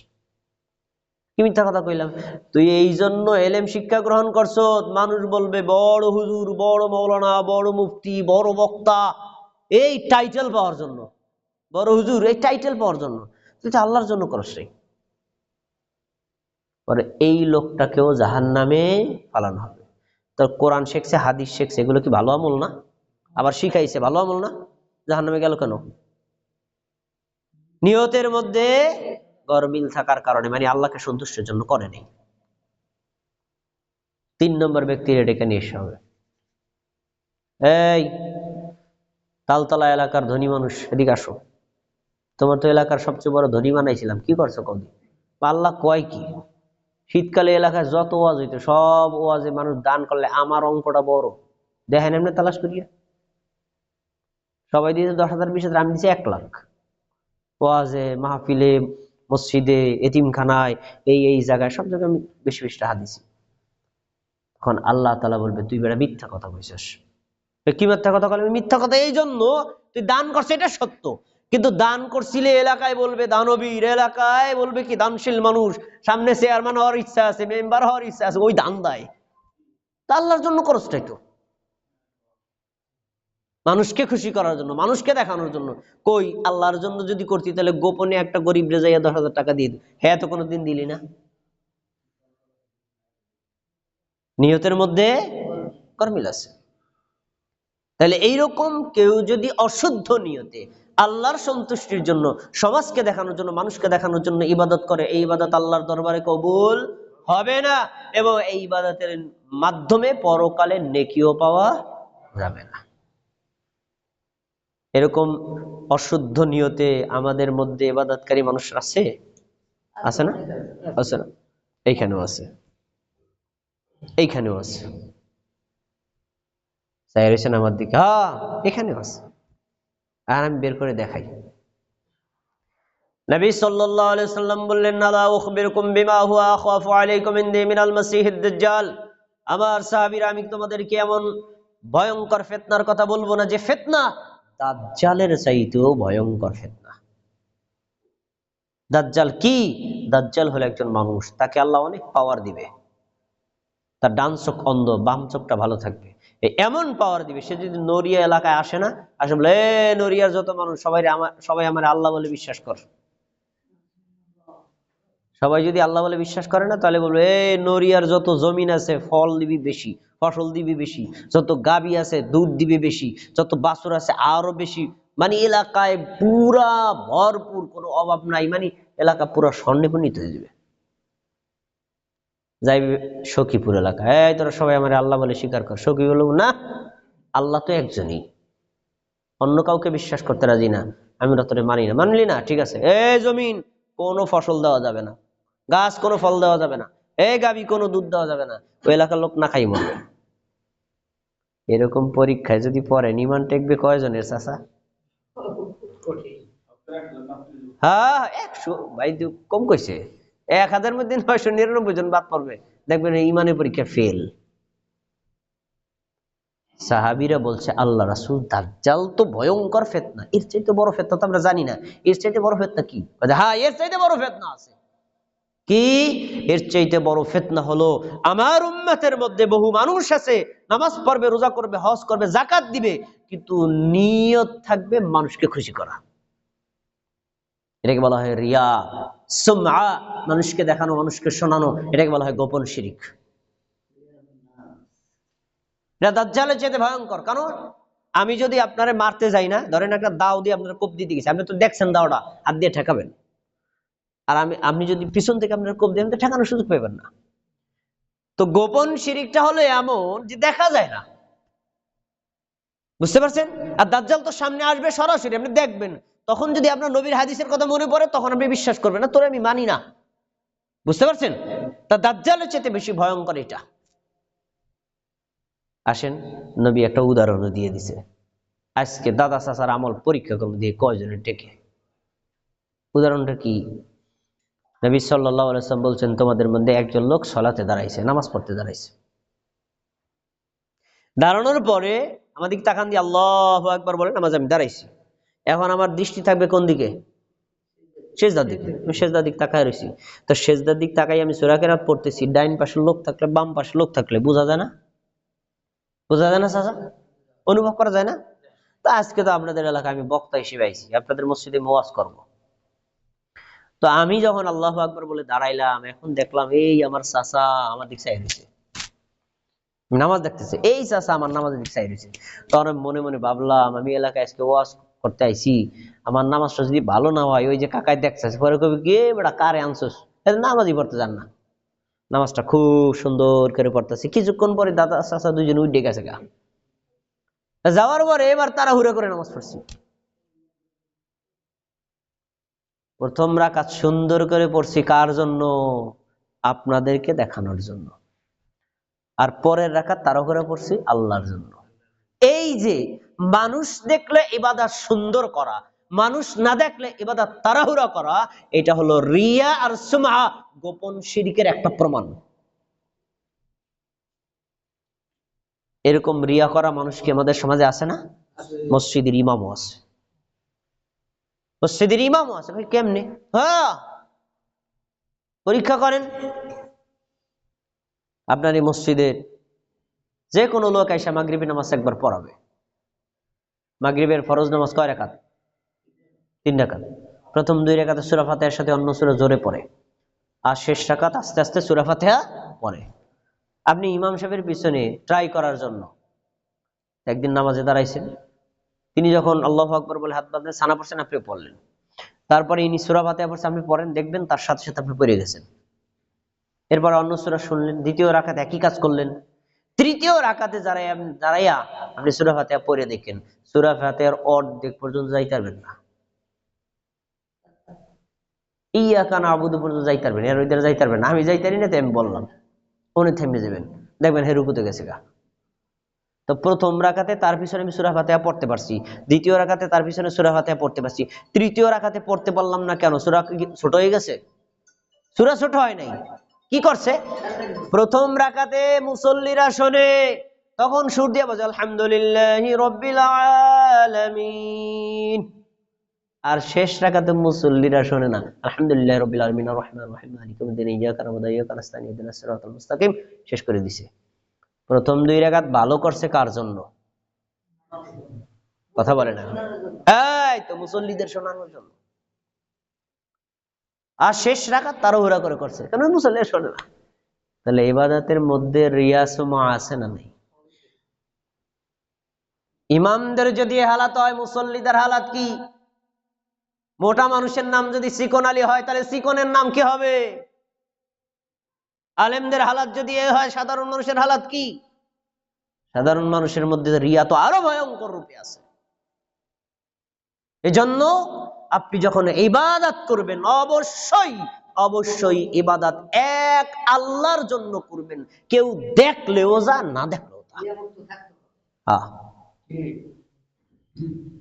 কি মিথ্যা কথা কইলাম? তুই এই জন্য এলেম শিক্ষা গ্রহণ করছ, মানুষ বলবে বড় হুজুর, বড় মৌলানা, বড় মুফতি, বড় বক্তা, এই টাইটেল পাওয়ার জন্য, বড় হুজুর এই টাইটেল পাওয়ার জন্য। তুই তো আল্লাহর জন্য করস। পরে এই লোকটাকেও জাহান্নামে ফালানো হবে। তো কোরআন শিখছে, হাদিস শিখছে, এগুলো কি ভালো আমল না? আবার শিখাইছে, ভালো আমল না? জাহান্নামে গেল কেন? নিয়তের মধ্যে গরমিল থাকার কারণে, মানে আল্লাহকে সন্তুষ্টের জন্য করে নেই। 3 নম্বর ব্যক্তির এটাকে নিয়ে এসে হবে, এই তালতলা এলাকার ধনী মানুষ, এদিকে আসো, তোমার তো এলাকার সবচেয়ে বড় ধনী বানাইছিলাম, কি করছো কদিন? আল্লাহ কয় কি? শীতকালে এলাকায় যত ওয়াজ হইতো সব ওয়াজে মানুষ দান করলে আমার অঙ্কটা বড়, দেখেন এমনি তালাশ করিয়া, সবাই দিয়েছে 10,000 20,000, আমি দিচ্ছি 1 লাখ। ওয়াজে, মাহফিলে, মসজিদে, এতিমখানায়, এই জায়গায়, সব জায়গায় আমি বেশি বেশি টাকা দিছি। তখন আল্লাহ তাআলা বলবে তুই বেটা মিথ্যা কথা কইছিস। কি মিথ্যা কথা বলবি? মিথ্যা কথা এই জন্য, তুই দান করছিস এটা সত্য, কিন্তু দান করছিলে এলাকায় বলবে দানবীর, এলাকায় বলবে কি দানশীল মানুষ, সামনে চেয়ারম্যান হওয়ার ইচ্ছা আছে, মেম্বার হওয়ার ইচ্ছা আছে, ওই দান দেয়। তা আল্লাহর জন্য করছটাই তো, মানুষকে খুশি করার জন্য, মানুষকে দেখানোর জন্য। কই আল্লাহর জন্য যদি করতি তাহলে গোপনে একটা গরিব রেজাইয়া 10,000 টাকা দিয়ে, হ্যাঁ তো কোনোদিন দিলি না। নিয়তের মধ্যে গরমিল আছে। তাহলে এইরকম কেউ যদি অশুদ্ধ নিয়তে আল্লাহর সন্তুষ্টির জন্য, সমাজকে দেখানোর জন্য, মানুষকে দেখানোর জন্য ইবাদত করে, এই ইবাদত আল্লাহর দরবারে কবুল হবে না, এবং এই ইবাদতের মাধ্যমে পরকালে নেকিও পাওয়া যাবে না। এরকম অশুদ্ধ নিয়তে আমাদের মধ্যে ইবাদতকারী মানুষ আছে, আছে না? আছে না? এইখানেও আছে, এইখানেও আছে। চাইছেন আমার দিকে, হ্যাঁ এখানেও আছে, আর আমি বের করে দেখাই। নবী সাল্লাল্লাহু আলাইহি সাল্লাম বললেন, আলা উখবিরকুম বিমা হুয়া আখাফু আলাইকুম ইনদি মিনাল মাসিহিদ দাজ্জাল। আমার সাহাবীরা, আমি তোমাদেরকে এমন ভয়ঙ্কর ফিতনার কথা বলবো না যে ফিতনা দাজ্জালের চাইতেও ভয়ঙ্কর ফিতনা। দাজ্জাল কি? দাজ্জাল হলো একজন মানুষ, তাকে আল্লাহ অনেক পাওয়ার দিবে, তার ডান চোখ অন্ধ, বাম চোখটা ভালো থাকবে, এমন পাওয়ার দিবে, সে যদি নড়িয়া এলাকায় আসে না, আসে বলে নড়িয়ার যত মানুষ সবাই আমার আল্লাহ বলে বিশ্বাস কর। সবাই যদি আল্লাহ বলে বিশ্বাস করে না, তাহলে বলবে নড়িয়ার যত জমিন আছে ফল দিবি বেশি, ফসল দিবি বেশি, যত গাবি আছে দুধ দিবি বেশি, যত বাছুর আছে আরো বেশি, মানে এলাকায় পুরা ভরপুর, কোনো অভাব নাই, মানে এলাকা পুরা স্বর্ণে পূর্ণিত হয়ে যাবে। যাইবে সখীপুর এলাকা, এই তোরা সবাই আমার আল্লাহ বলে স্বীকার কর। সখী বলব না, আল্লাহ তো একজনই, অন্য কাউকে বিশ্বাস করতে রাজি না, আমি তোরে মানি না। মানলি না, ঠিক আছে, এই জমিন কোনো ফসল দেওয়া যাবে না, গাছ কোনো ফল দেওয়া যাবে না, এই গাবি কোনো দুধ দেওয়া যাবে না, ওই এলাকার লোক না খাই মরবে। এরকম পরীক্ষায় যদি পড়ে, নিমান টেকবে কয়জনের চাচা? হ্যাঁ 100, ভাই কম কইছে, 1000 মধ্যে 999 জন বাদ পড়বে, দেখবেন ইমানের পরীক্ষা ফেল। সাহাবীরা বলছে আল্লাহ রাসূল, দাজ্জাল তো ভয়ঙ্কর ফিতনা, এর চাইতে বড় ফিতনা তো আমরা জানি না, এর চাইতে বড় ফিতনা কি? হ্যাঁ এর চাইতে বড় ফিতনা আছে। কি? এর চাইতে বড় ফিতনা হলো আমার উম্মতের মধ্যে বহু মানুষ আছে, নামাজ পড়বে, রোজা করবে, হজ করবে, যাকাত দিবে, কিন্তু নিয়ত থাকবে মানুষকে খুশি করা। এটাকে বলা হয় রিয়া, সুমআ, মানুষকে দেখানো, মানুষকে শোনানো, এটাকে বলা হয় গোপন শিরিক। এটা দাজ্জালের চাইতে ভয়ঙ্কর। কারণ আমি যদি আপনারে মারতে যাই না, ধরেন একটা দাও দিয়ে আপনার কোপ দিতে গেছি, আপনি তো দেখছেন দাওটা, হাত দিয়ে ঠেকাবেন, আর আপনি যদি পিছন থেকে আপনার কোপ দেন তো ঠেকানোর সুযোগ পাবেন না। তো গোপন শিরিকটা হলো এমন যে দেখা যায় না, বুঝতে পারছেন? আর দাজ্জাল তো সামনে আসবে সরাসরি, আপনি দেখবেন। তখন যদি আপনার নবীর হাদিসের কথা মনে পড়ে, তখন আপনি বিশ্বাস করবেন না, তোরে আমি মানি না। বুঝতে পারছেন? তা দাজ্জালের চেয়ে বেশি ভয়ঙ্কর এটা। আসেন, নবী একটা উদাহরণও দিয়ে দিছে। আজকে দাদা চাচার আমল পরীক্ষা করবো দিয়ে কয়জনের টেকে। উদাহরণটা কি? নবী সাল্লাল্লাহু আলাইহি ওয়াসাল্লাম বলছেন, তোমাদের মধ্যে একজন লোক সলাতে দাঁড়াইছে, নামাজ পড়তে দাঁড়াইছে। দাঁড়ানোর পরে আমার দিকে তাকান দিয়ে আল্লাহু আকবার বলে নামাজ আমি দাঁড়াইছি। এখন আমার দৃষ্টি থাকবে কোন দিকে? সেজদার দিকে। আমি সেজদার দিক তাকায় রয়েছি। তো সেজদার দিক তাকাই আমি সূরা কেরাত পড়তেছি, ডাইন পাশে লোক থাকলে বাম পাশে লোক থাকলে বোঝা যায় না? বোঝা যায় না চাচা? অনুভব করা যায় না? তো আজকে তো আপনাদের এলাকায় আমি বক্তা হিসেবে আইছি, আপনাদের মসজিদে ওয়াজ করব। তো আমি যখন আল্লাহু আকবার বলে দাঁড়াইলাম, এখন দেখলাম এই আমার চাচা আমার দিক চাই রয়েছে, নামাজ দেখতেছে। এই চাচা আমার নামাজের দিক চাই রয়েছে। তখন আমি মনে মনে ভাবলাম, আমি এলাকায় আজকে ওয়াজ করতে আইছি, আমার নামাজটা যদি ভালো না হয়, ওই যে কাকায় দেখছে পরে কবি কে বেটা কারে আনছোস, নামাজই পড়তে যান না। নামাজটা খুব সুন্দর করে পড়তেছি, কিছুক্ষণ পরে দাদা চাচা দুজন উঠে গেছে গা। যাওয়ার পরে এবার তাড়াহুড়ো করে নামাজ পড়ছি। প্রথম রাকাত সুন্দর করে পড়ছি কার জন্য? আপনাদেরকে দেখানোর জন্য। আর পরের রাকাত তাড়াহুড়ো পড়ছি আল্লাহর জন্য। এই যে মানুষ দেখলে ইবাদত সুন্দর করা, মানুষ না দেখলে ইবাদত তাড়াহুড়া করা, এটা হলো রিয়া আর সুমআ, গোপন শিরকের একটা প্রমাণ। এরকম রিয়া করা মানুষ কি আমাদের সমাজে আছে না? মসজিদের ইমামও আছে, মসজিদের ইমামও আছে। ভাই কেমনে? হ্যাঁ, পরীক্ষা করেন। আপনার এই মসজিদের যে কোনো লোক এসে মাগরিবের নামাজ একবার পড়াবে। মাগরিবের ফরজ নামাজ কয় রাকাত? 3 রাকাত। প্রথম 2 রাকাতে সূরা ফাতিহার সাথে অন্য সূরা জোরে পড়ে, আর শেষ রাকাত আস্তে আস্তে সূরা ফাতিহা পড়ে। আপনি ইমাম সাহেবের পিছনে ট্রাই করার জন্য একদিন নামাজে দাঁড়াইছেন, তিনি যখন আল্লাহু আকবার বলে হাত বাঁধলেন, সানা পড়ছেন, আপনি পড়লেন। তারপরে ইনি সূরা ফাতিহা পড়ছেন, আপনি পড়েন, দেখবেন তার সাথে সাথে আপনি পড়ে গেছেন। এরপর অন্য সূরা শুনলেন, দ্বিতীয় রাকাতে একই কাজ করলেন। তৃতীয় রাকাতে দাঁড়াইয়া আপনি সূরা ফাতিহা পড়ে দেখেন, সূরা ফাতিহার অর্ধেক পর্যন্ত যাইতে পারবেন না। ইয়াকা নাবুদু পর্যন্ত যাইতে পারবেন, এর ওইধারে যাইতে পারবেন না। আমি যাইতারি না, তাই আমি বললাম, উনি থেমে যাবেন, দেখবেন হে রুকুতে গেছে গা। তো প্রথম রাকাতে তার পিছনে আমি সূরা ফাতিহা পড়তে পারছি, দ্বিতীয় রাকাতে তার পিছনে সূরা ফাতিহা পড়তে পারছি, তৃতীয় রাকাতে পড়তে পারলাম না কেন? সূরা ছোট হয়ে গেছে? সূরা ছোট হয় নাই। কি করছে? প্রথম রাকাতে মুসল্লিরা শোনে, তখন সুর দিয়ে বলে আলহামদুলিল্লাহি রাব্বিল আলামিন। আর শেষ রাকাতে মুসল্লিরা শোনে না, আলহামদুলিল্লাহি রাব্বিল আলামিন আর রহমানির রহিম মালিকি ইয়াউমিদ্দিন ইয়্যাকা না'বুদু ওয়া ইয়্যাকা নাস্তাঈন ইহদিনাস সিরাতাল মুস্তাকিম, শেষ করে দিছে। প্রথম 2 রাকাত ভালো করছে কার জন্য? কথা বলে না, এই তো মুসল্লিদের শোনানোর জন্য। আর শেষ রাকাত তাড়াহুড়া করে করছে, কারণ মুসল্লিরা শোনে না। তাহলে ইবাদতের মধ্যে রিয়া সুমআ আছে না নাই? ইমামদের যদি হালাত হয়, মুসল্লিদের হালাত কি? মোটা মানুষের নাম যদি চিকন আলী হয়, তাহলে চিকনের নাম কি হবে? আলেমদের হালাত যদি এ হয়, সাধারণ মানুষের হালাত কি? সাধারণ মানুষের মধ্যে রিয়া তো আরো ভয়ঙ্কর রূপে আছে। এজন্য আপনি যখন ইবাদত করবেন, অবশ্যই অবশ্যই ইবাদত এক আল্লাহর জন্য করবেন। কেউ দেখলেও যা, না দেখলেও তা।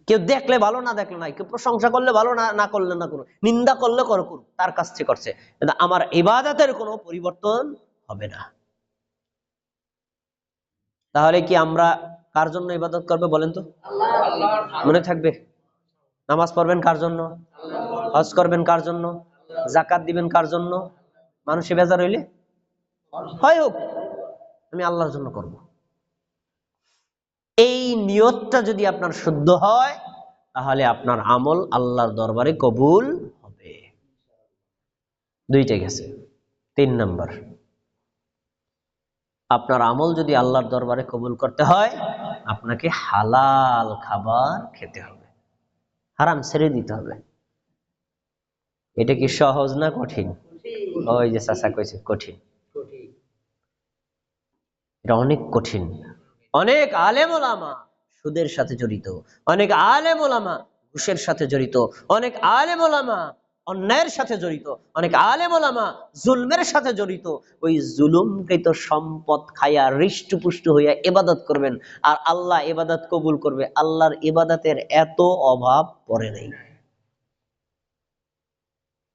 কেউ দেখলে ভালো, না দেখলে নাই। কেউ প্রশংসা করলে ভালো, না করলে না করুন, নিন্দা করলে করুক, তার কাছ থেকে করছে। কিন্তু আমার ইবাদতের কোনো পরিবর্তন হবে না। তাহলে কি আমরা কার জন্য ইবাদত করবে বলেন তো? মনে থাকবে? নামাজ পড়বেন কার জন্য? হজ করবেন কার জন্য? যাকাত দিবেন কার জন্য? মানুষে বেজার হইলে হয় হোক, আমি আল্লাহর জন্য করব। এই নিয়তটা যদি আপনার শুদ্ধ হয়, তাহলে আপনার আমল আল্লাহর দরবারে কবুল হবে। 2টা গেছে। 3 নাম্বার, আপনার আমল যদি আল্লাহর দরবারে কবুল করতে হয়, আপনাকে হালাল খাবার খেতে হবে, হারাম ছেড়ে দিতে হবে। এটা কি সহজ না কঠিন? ওই যে চাচা কইছে কঠিন। এটা অনেক কঠিন। অনেক আলেম ওলামা সুদের সাথে জড়িত, অনেক আলেম ওলামা ঘুষের সাথে জড়িত, অনেক আলেম ওলামা অন্যায়ের সাথে জড়িত, অনেক আলেম ওলামা জুলমের সাথে জড়িত। ওই জুলুমকৃত সম্পদ খাইয়া হৃষ্টপুষ্ট হইয়া ইবাদত করবেন, আর আল্লাহ ইবাদত কবুল করবে। আল্লাহর ইবাদতের এত অভাব পড়ে নাই।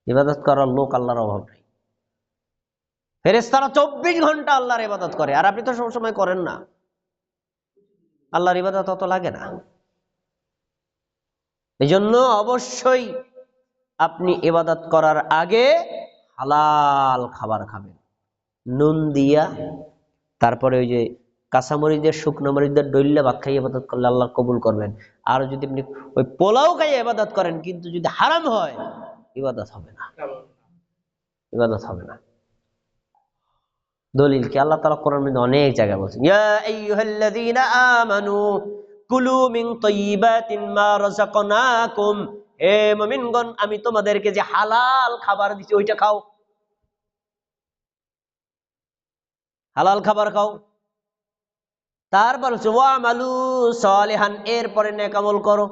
ইবাদত করার লোক আল্লাহর অভাব নাই। ফেরেশতারা 24 ঘন্টা আল্লাহর ইবাদত করে, আর আপনি তো সবসময় করেন না। আল্লাহর ইবাদত অত লাগে না। এই জন্য অবশ্যই আপনি ইবাদত করার আগে হালাল খাবার খাবেন, নুন দিয়া। তারপরে ওই যে কাঁচামরিচের শুকনো মরিচদের ডইল্লা ভাত খাইয়ে ইবাদত করলে আল্লাহ কবুল করবেন। আর যদি আপনি ওই পোলাও খাইয়ে ইবাদত করেন, কিন্তু যদি হারাম হয়, ইবাদত হবে না, ইবাদত হবে না। দলিল কি? আল্লাহ তাআলা কোরআনের মধ্যে অনেক জায়গায় বলছেন, ইয়া আইয়ুহাল্লাযীনা আমানু কুলু মিন তাইয়্যিবাতিন মা রাযাকনাকুম, হে মুমিনগণ, আমি তোমাদেরকে যে হালাল খাবার দিছি ওইটা খাও, হালাল খাবার খাও। তারপর হচ্ছে ওয়ামালু সালিহান, এরপরে নেক আমল করো।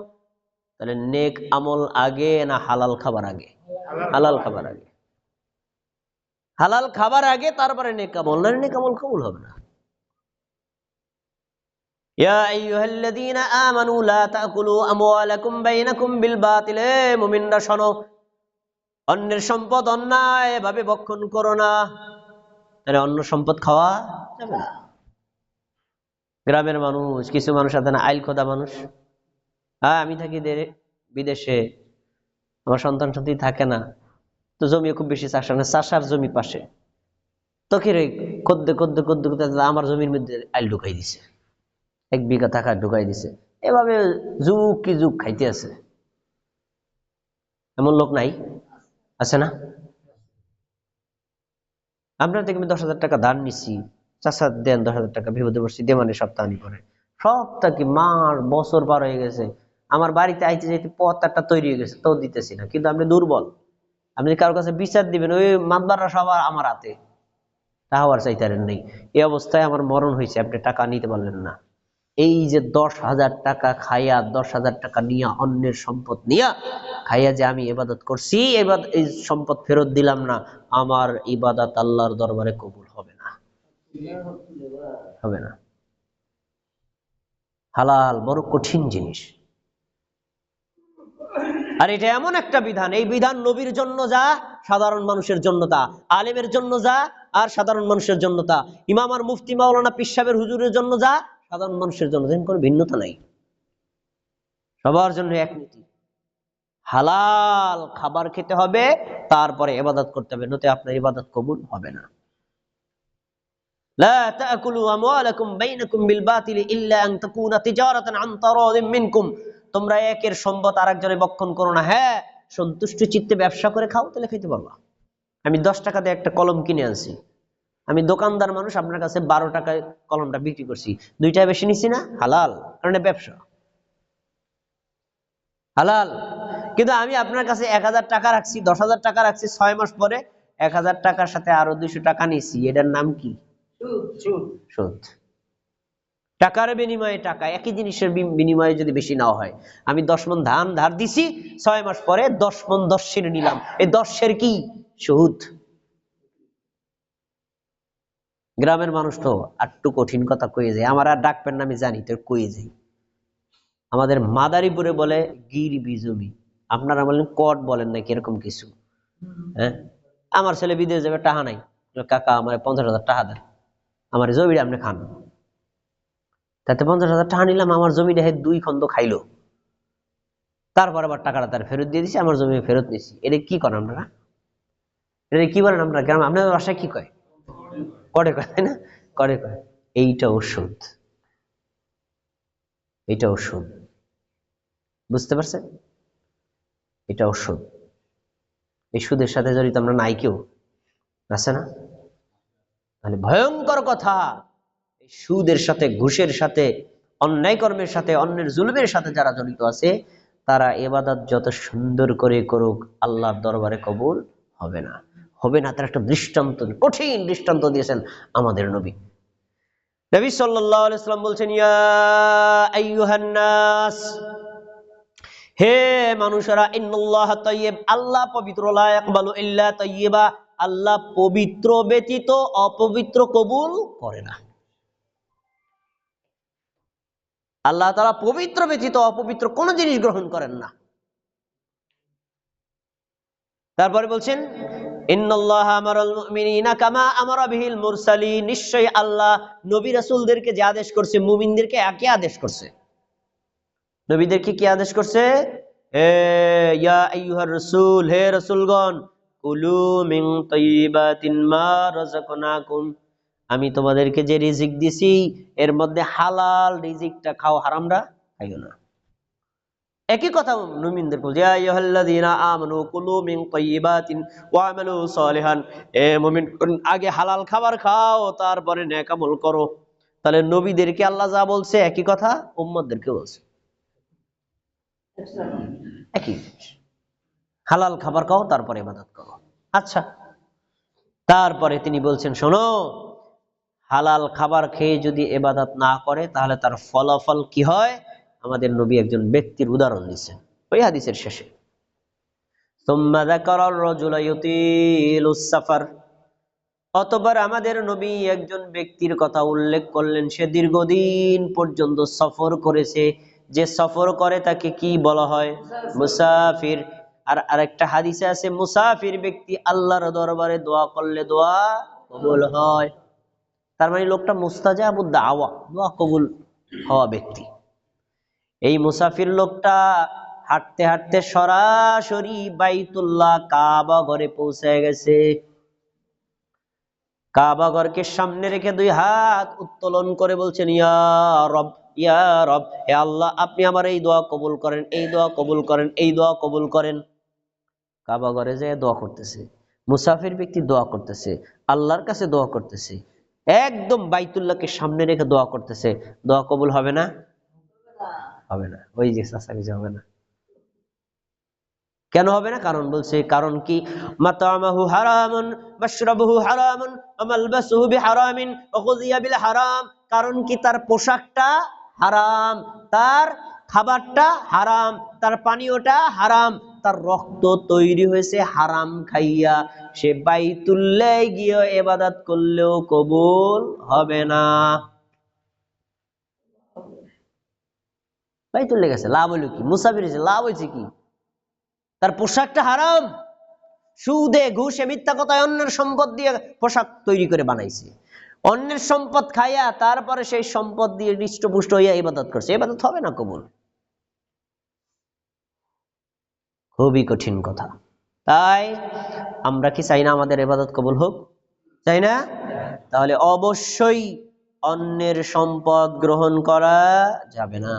তাহলে নেক আমল আগে না হালাল খাবার আগে? হালাল খাবার আগে। হালাল খাবার আগে, তারপরে নেক আমল, না নেক আমল কবুল হবে না। ইয়া আইয়ুহাল্লাযীনা আমানু লা তাকুলু আমওয়ালাকুম বাইনাকুম বিল বাতিল, হে মুমিনরা শোনো, অন্যের সম্পদ অন্যায় ভাবে ভক্ষণ করো না। তাহলে অন্য সম্পদ খাওয়া যাবে না। গ্রামের মানুষ, কিছু মানুষ আছে না আইল খোদা মানুষ, হ্যাঁ আমি থাকি বিদেশে, আমার সন্তান সন্ততি থাকে না, তো জমি খুব বেশি চাষ না, চাষার জমি পাশে, তো কি রে কদ্দে কদ্দে কদ্দে কদ্দে আমার জমির মধ্যে আইল ঢুকাই দিছে, 1 বিঘা টাকা ঢুকাই দিছে। এভাবে যুগ কি যুগ খাইতে আছে। এমন লোক নাই? আছে না? আপনার থেকে 10,000 টাকা ধার নিছি, চাষা দেন 10,000 টাকা, বিপদে পড়ছি, দেমানে সপ্তাহানি করে, সপ্তাহ কি মাস বছর পার হয়ে গেছে, আমার বাড়িতে আইতে যাইতে পথ একটা তৈরি হয়ে গেছে, তো দিতেছি না। কিন্তু আপনি দুর্বল, আপনি কারোর কাছে বিচার দিবেন, ওই মাতবাররা সবার আমার হাতে, তাহার চাইতারেন নেই। এই অবস্থায় আমার মরণ হয়েছে, আপনি টাকা নিতে পারলেন না। এই যে 10,000 টাকা খাইয়া, 10,000 টাকা নিয়া, অন্যের সম্পদ নিয়া খাইয়া যে আমি ইবাদত করছি, এবার এই সম্পদ ফেরত দিলাম না, আমার ইবাদত আল্লাহর দরবারে কবুল হবে না, হবে না। হালাল বড় কঠিন জিনিস। আর এটা এমন একটা বিধান, এই বিধান নবীর জন্য যা, সাধারণ মানুষের জন্য তা, আলেমের জন্য যা, আর সাধারণ মানুষের জন্য তা, ইমাম আর মুফতি মাওলানা পীর সাহেবের হুজুরের জন্য যা, সাধারণ মানুষের জন্য কোনো ভিন্নতা নাই। সবার জন্য এক নীতি, হালাল খাবার খেতে হবে, তারপরে ইবাদত করতে হবে, নতে আপনার ইবাদত কবুল হবে না। লা তাকুলু আমওয়ালাকুম বাইনাকুম বিল বাতিল ইল্লা আন তাকুনা তিজারাতান আন তারাদিম মিনকুম, তোমরা একের সম্পদ আরেকজনে ভক্ষণ করো না। হ্যাঁ, সন্তুষ্ট চিত্তে ব্যবসা করে খাও, তাহলে খেতে পারবা। আমি 10 টাকা দিয়ে একটা কলম কিনে আনছি, আমি দোকানদার মানুষ, আপনার কাছে 12 টাকায় কলমটা বিক্রি করছি, 2 টাকা বেশি নিছি না? হালাল, কারণ এটা ব্যবসা, হালাল। কিন্তু আমি আপনার কাছে 1000 টাকা রাখছি, 10,000 টাকা রাখছি, 6 মাস পরে 1000 টাকার সাথে আরো 200 টাকা নিছি, এটার নাম কি? সুদ। টাকার বিনিময়ে টাকা, একই জিনিসের বিনিময়ে যদি বেশি নেওয়া হয়, আমি 10 মণ ধান ধার দিছি, 6 মাস পরে 10 মণ 10 সের নিলাম, এই 10 সের কি? সুদ। গ্রামের মানুষ তো একটু কঠিন কথা কয়ে যায়, আমার আর ডাকবেন না আমি জানি, তো কয়ে যাই। আমাদের মাদারীপুরে বলে গিরবি জমি, আপনারা বলেন কট বলেন নাকি এরকম কিছু। হ্যাঁ, আমার ছেলে বিদেশ যাবে, টাকা নাই, কাকা আমার 50,000 টাকা দেন, আমার জমিটা আপনি খান। তাতে 50,000 টাকা নিলাম, আমার জমিটা 2 খন্ড খাইলো, তারপর আবার টাকাটা তার ফেরত দিয়ে দিছি, আমার জমি ফেরত নিছি। এটা কি করেন আপনারা? এটা কি বলেন আপনারা গ্রামে? আপনাদের বাসায় কি কয়? করে কয়, তাই না? করে কয়। এইটা ওষুধ, এইটা ওষুধ, বুঝতে পারছেন? এটা ওষুধ। এই সুদের সাথে জড়িত আমরা নাই কেউ, আছে না? তাহলে ভয়ঙ্কর কথা, এই সুদের সাথে, ঘুষের সাথে, অন্যায় কর্মের সাথে, অন্যের জুলুমের সাথে যারা জড়িত আছে, তারা ইবাদত যত সুন্দর করে করুক, আল্লাহর দরবারে কবুল হবে না, হবে না। তার একটা দৃষ্টান্ত, কঠিন দৃষ্টান্ত দিয়েছেন আমাদের নবী। নবী সাল্লাল্লাহু আলাইহি ওয়াসাল্লাম বলছেন, ইয়া আইয়ুহান নাস, হে মানুষেরা, ইন্নাল্লাহা তাইয়্যিব, আল্লাহ পবিত্র, লা ইয়াকবালু ইল্লা তাইয়্যিবা, আল্লাহ পবিত্র ব্যতীত অপবিত্র কবুল করে না। আল্লাহ তাআলা পবিত্র ব্যতীত অপবিত্র কোন জিনিস গ্রহণ করেন না। তারপরে বলছেন, ইন্নাল্লাহা আমারাল মুমিনিনা কামা আমারা বিহিল মুরসালিন, নিশ্চয়ই আল্লাহ নবী রাসূলদেরকে যে আদেশ করছে, মুমিনদেরকে একই আদেশ করছে। নবীদেরকে কি আদেশ করছে? ইয়া আইয়ুহার রাসূল, হে রাসূলগণ, কুলু মিন তাইয়্যিবাতিন মা রাযাকনাকুম, আমি তোমাদেরকে যে রিজিক দিছি এর মধ্যে হালাল রিজিকটা খাও, হারামটা খাইও না। একই কথা মুমিনদের বলছে, ইয়া আইয়ুহাল্লাযীনা আমানু কুলু মিন তাইয়্যিবাতিন ওয়া আমালু সালিহান, এ মুমিন, আগে হালাল খাবার খাও, তারপরে নেক আমল করো। তাহলে নবীদেরকে আল্লাহ যা বলছে একই কথা উম্মতদেরকে বলছে, একই হালাল খাবার খাও, তারপরে ইবাদত করো। আচ্ছা, তারপরে তিনি বলছেন, শোনো, হালাল খাবার খেয়ে যদি ইবাদত না করে তাহলে তার ফলাফল কি হয়? আমাদের নবী একজন ব্যক্তির উদাহরণ দিচ্ছেন ওই হাদিসের শেষে। সুম্মা যাকারার রাজুলা ইউতিলুস সাফার, অতঃপর আমাদের নবী একজন ব্যক্তির কথা উল্লেখ করলেন, সে দীর্ঘদিন পর্যন্ত সফর করেছে। যে সফর করে তাকে কি বলা হয়? মুসাফির। আর আরেকটা হাদিসে আছে, মুসাফির ব্যক্তি আল্লাহর দরবারে দোয়া করলে দোয়া কবুল হয়। তার মানে লোকটা মুস্তাজাবুদ দাওয়া, দোয়া কবুল হওয়া ব্যক্তি। এই মুসাফির লোকটা হাঁটতে হাঁটতে সরাসরি বাইতুল্লাহ কাবা ঘরে পৌঁছে গেছে। কাবা ঘরকে সামনে রেখে দুই হাত উত্তোলন করে বলছেন, ইয়া রব, ইয়া রব, হে আল্লাহ, আপনি আমার এই দোয়া কবুল করেন, এই দোয়া কবুল করেন, এই দোয়া কবুল করেন। কাবা ঘরে যেয়ে দোয়া করতেছে, মুসাফির ব্যক্তি দোয়া করতেছে, আল্লাহর কাছে দোয়া করতেছে, একদম বাইতুল্লাহকে সামনে রেখে দোয়া করতেছে। দোয়া কবুল হবে না? হবে না। ওই যে চাচাকে হবে না। কেন হবে না? কারণ বলছে, কারণ কি? মাতামাহু হারামুন মাশরাবুহু হারামুন ওয়া মালবাসুহু বিহারামিন ওয়া গুযিয়া বিল হারাম। কারণ কি? তার পোশাকটা হারাম, তার খাবারটা হারাম, তার পানীয়টা হারাম, তার রক্ত তৈরি হয়েছে হারাম খাইয়া। সে বাইতুল্লাহ গিয়ে ইবাদত করলেও কবুল হবে না। বাইতুল্লাহ গেছে, লাভ হলো কি? মুসাফির হয়েছে, লাভ হয়েছে কি? তার পোশাকটা হারাম, সুদে ঘুষে মিথ্যা কথায় অন্যের সম্পদ দিয়ে পোশাক তৈরি করে বানাইছে, অন্যের সম্পদ খাইয়া তারপরে সেই সম্পদ দিয়ে হৃষ্টপুষ্ট হইয়া ইবাদত করছে, ইবাদত হবে না কবুল। খুবই কঠিন কথা। তাই আমরা কি চাই না আমাদের ইবাদত কবুল হোক? চাই না? তাহলে অবশ্যই অন্যের সম্পদ গ্রহণ করা যাবে না।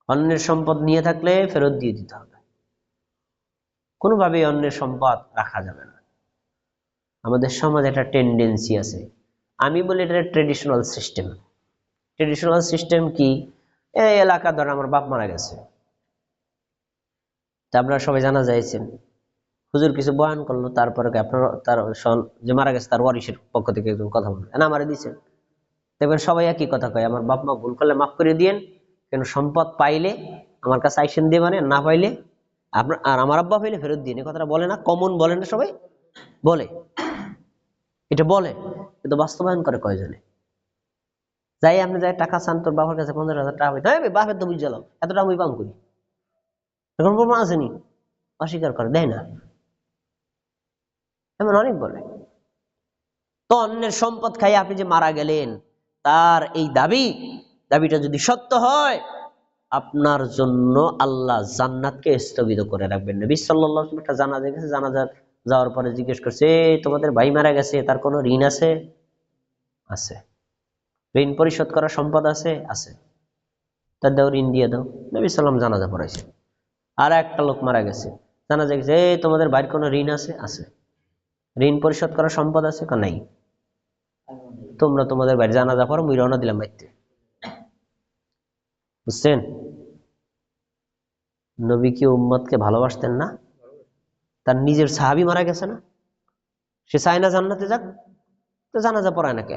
অন্যের সম্পদ নিয়ে থাকলে ফেরত দিয়ে দিতে হবে, কোনোভাবেই অন্যের সম্পদ রাখা যাবে না। আমাদের সমাজে একটা টেন্ডেন্সি আছে, আমি বলি এটা ট্রেডিশনাল সিস্টেম। ট্রেডিশনাল সিস্টেম কি? এই এলাকা ধর আমার বাপ মারা গেছে, তা আপনারা সবাই জানা যাইছেন, হুজুর কিছু বয়ান করলো, তারপরে আপনার তার যে মারা গেছে তার ওয়ারিসের পক্ষ থেকে কথা বলবেন, না আমারে দিচ্ছেন, দেখবেন সবাই একই কথা কয়, আমার বাপ মা ভুল করলে মাফ করে দিয়েন, কেন সম্পদ পাইলে আমার কাছে আইসেন দিয়ে, মানে না পাইলে আপনার, আর আমার আব্বা পাইলে ফেরত দিন। এই কথাটা বলে না? কমন বলে না? সবাই বলে, এটা বলে, কিন্তু বাস্তবায়ন করে কয়জনে? যাই আপনি যাই টাকা চান, তোর বাবার কাছে 50,000 টাকা পাই, হ্যাঁ বাপের তো বুঝলাম এত টাকা আমি পাম করি, এখন প্রমাণ আসেনি, অস্বীকার করে দেয় না, এমন অনেক বলে। তো অন্যের সম্পদ খাই আপনি যে মারা গেলেন, তার এই দাবিটা যদি সত্য হয়, আপনার জন্য আল্লাহ জান্নাতকে স্থগিত করে রাখবেন। নবী সাল্লাল্লাহু আলাইহি ওয়াসাল্লাম একটা জানাজা গেছে, জানাজা যাওয়ার পরে জিজ্ঞেস করছে, তোমাদের ভাই মারা গেছে, তার কোনো ঋণ আছে? আছে। ঋণ পরিশোধ করার সম্পদ আছে? আছে। তার দাও, ঋণ দিয়ে দাও। নবী সাল্লাম জানাজা পড়াইছে। আর একটা লোক মারা গেছে, জানাজা গেছে, তোমাদের ভাইয়ের কোনো ঋণ আছে? আছে। ঋণ পরিশোধ করার সম্পদ আছে? নাই। তোমরা তোমাদের ভাইয়ের জানাজা পড়ো, মুই রওনা দিলাম বাইতে। বুঝছেন? নবী কি উম্মতকে ভালোবাসতেন না? তার নিজের সাহাবী মারা গেছে না, সে চায় না জান্নাতে যাক, তো জানাজা পড়ায় না কে?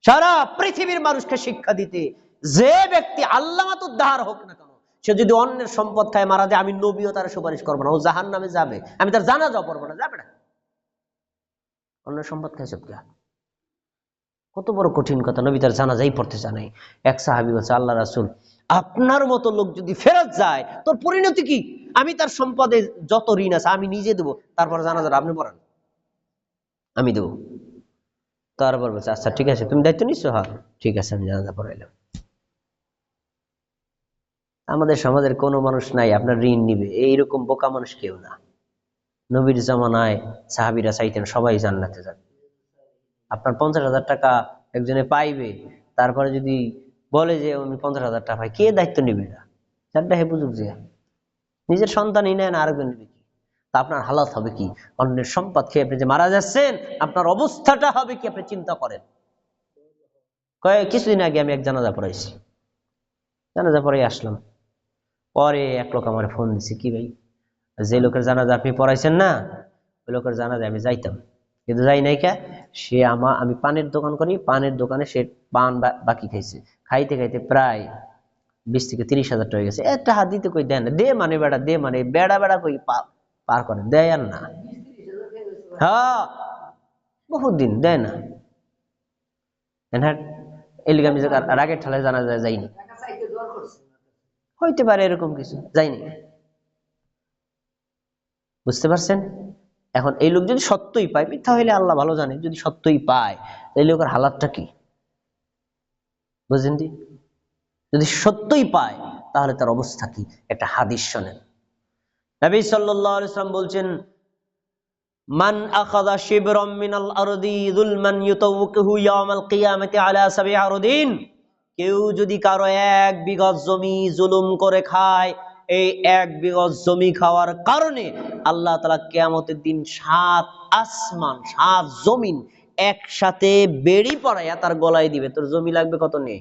সারা পৃথিবীর মানুষকে শিক্ষা দিতে, যে ব্যক্তি আল্লামাতুদ্দাহার হোক না কেন, সে যদি অন্যের সম্পদ খায় মারা যায়, আমি নবীও তার সুপারিশ করবো না, ও জাহান্নামে যাবে, আমি তার জানাজাও পড়বো না, যাবে না। অন্যের সম্পদ খায় সব কে? কত বড় কঠিন কথা, নবী তার জানাজাই পড়তে জানাই। এক সাহাবী বলছে, আল্লাহ রাসূল, আপনার মতো লোক যদি ফেরত যায় তোর পরিণতি কি? আমি তার সম্পদে যত ঋণ আছে আমি নিজে দেবো, তারপর জানাজাটা আপনি পড়ান, আমি দেবো। তারপর বলছে, আচ্ছা ঠিক আছে, তুমি দায়িত্ব নিচ্ছ? হ্যাঁ ঠিক আছে, আমি জানাজা পড়াইলাম। আমাদের সমাজের কোনো মানুষ নাই আপনার ঋণ নিবে, এইরকম বোকা মানুষ কেউ না। নবীর জামানায় সাহাবীরা চাইতেন সবাই জান্নাতে যাবে। আপনার 50,000 টাকা একজনে পাইবে, তারপরে যদি বলে যে আমি 50,000 টাকা পাই, কে দায়িত্ব নিবে? না চারটা হে বুঝুক যে নিজের সন্তানই নেন, আরেকজন নিবে কি? তা আপনার হালাত হবে কি? অন্যের সম্পদ খেয়ে আপনি যে মারা যাচ্ছেন, আপনার অবস্থাটা হবে কি আপনি চিন্তা করেন। কিছুদিন আগে আমি এক জানাজা পড়াইছি, জানাজা পড়াই আসলাম, পরে এক লোক আমার ফোন দিছে, কি ভাই, যে লোকের জানাজা আপনি পড়াইছেন না, ওই লোকের জানাজা আমি যাইতাম, কিন্তু যাই নাই কে? সে আমি পানের দোকান করি, পানের দোকানে সে পান বাকি খাইছে, খাইতে খাইতে প্রায় 20 থেকে 30,000 টাকা গেছে। একটা হাত দিতে কই দেন, দে মানে বেড়া, দে মানে বেড়া বেড়া কই পার করেন, দেয় আর না। হ্যাঁ, বহুত দিন দেয় না। এলিগে আমি রাগের ঠালায় জানা যায় যাইনি, হইতে পারে এরকম কিছু, যাইনি। বুঝতে পারছেন? এখন এই লোক যদি সত্যই পায়, মিথ্যা হইলে আল্লাহ ভালো জানে, যদি সত্যই পায় এই লোকের হালাতটা কি বুঝেন? যদি সত্যই পায় তাহলে তার অবস্থা কি? একটা হাদিস শোনেন, নবী সাল্লাল্লাহু আলাইহি ওয়াসাল্লাম বলছেন, মান আখাযা শিবরাম মিনাল আরদি যুলমান ইউতাওয়াক্কিহু ইয়াউমাল কিয়ামাতি আলা সাব'i আরদিন, কেউ যদি কারো 1 বিঘা জমি জুলুম করে খায়, এই 1 বিঘা জমি খাওয়ার কারণে আল্লাহ তাআলা কিয়ামতের দিন 7 আসমান 7 জমিন একসাথে বেড়ি পড়াইয়া তার গলায় দিবে। তোর জমি লাগবে কত নে?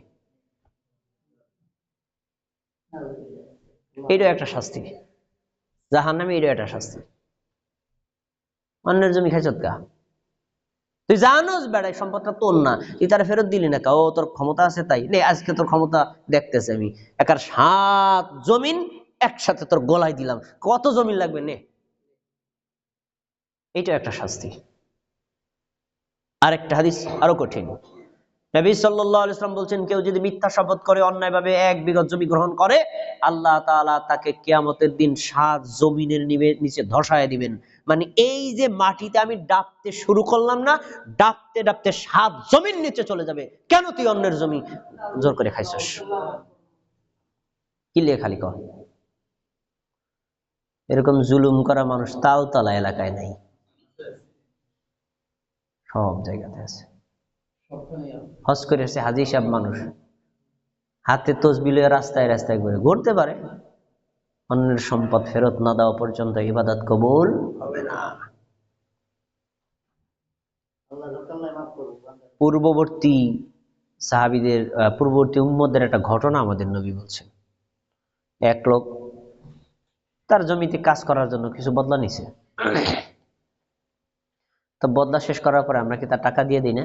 এটা একটা শাস্তি, জাহান্নামে এটা একটা শাস্তি। অন্যের জমি খাইছত কা? তুই জানোস বেড়াই সম্পদটা তোর না, তুই তারা ফেরত দিলি না, ও তোর ক্ষমতা আছে তাই নে, আজকে তোর ক্ষমতা দেখতেছে আমি, একার 7 জমিন একসাথে তোর গলায় দিলাম, কত জমিন লাগবে নে। এটা একটা শাস্তি। আরেকটা হাদিস আরো কঠিন, নবী সাল্লাল্লাহু আলাইহি ওয়াসাল্লাম বলছেন, কেউ যদি মিথ্যা শপথ করে অন্যায়ভাবে 1 বিঘা জমি গ্রহণ করে, আল্লাহ তাআলা তাকে কিয়ামতের দিন 7 জমিনের নিচে ধসায় দিবেন। মানে এই যে মাটিতে আমি ডাবতে শুরু করলাম না, ডাবতে ডাবতে 7 জমির নিচে চলে যাবে। কেন? তুই অন্যের জমি জোর করে খাইছস। কি লিয়ে খালি কর? এরকম জুলুম করা মানুষ তালতলা এলাকায় নাই, সব জায়গাতে আছে। হজ করে আসছে হাজী সাহেব মানুষ, হাতে তসবিহ লইয়া রাস্তায় রাস্তায় ঘুরে, ঘুরতে পারে, অন্যের সম্পদ ফেরত না দেওয়া পর্যন্ত ইবাদত কবুল হবে না। পূর্ববর্তী সাহাবীদের, পূর্ববর্তী উম্মতদের একটা ঘটনা আমাদের নবী বলছেন। এক লোক তার জমিতে কাজ করার জন্য কিছু বদলা নিছে, তো বদলা শেষ করার পরে আমরা কি তার টাকা দিয়ে দিই না?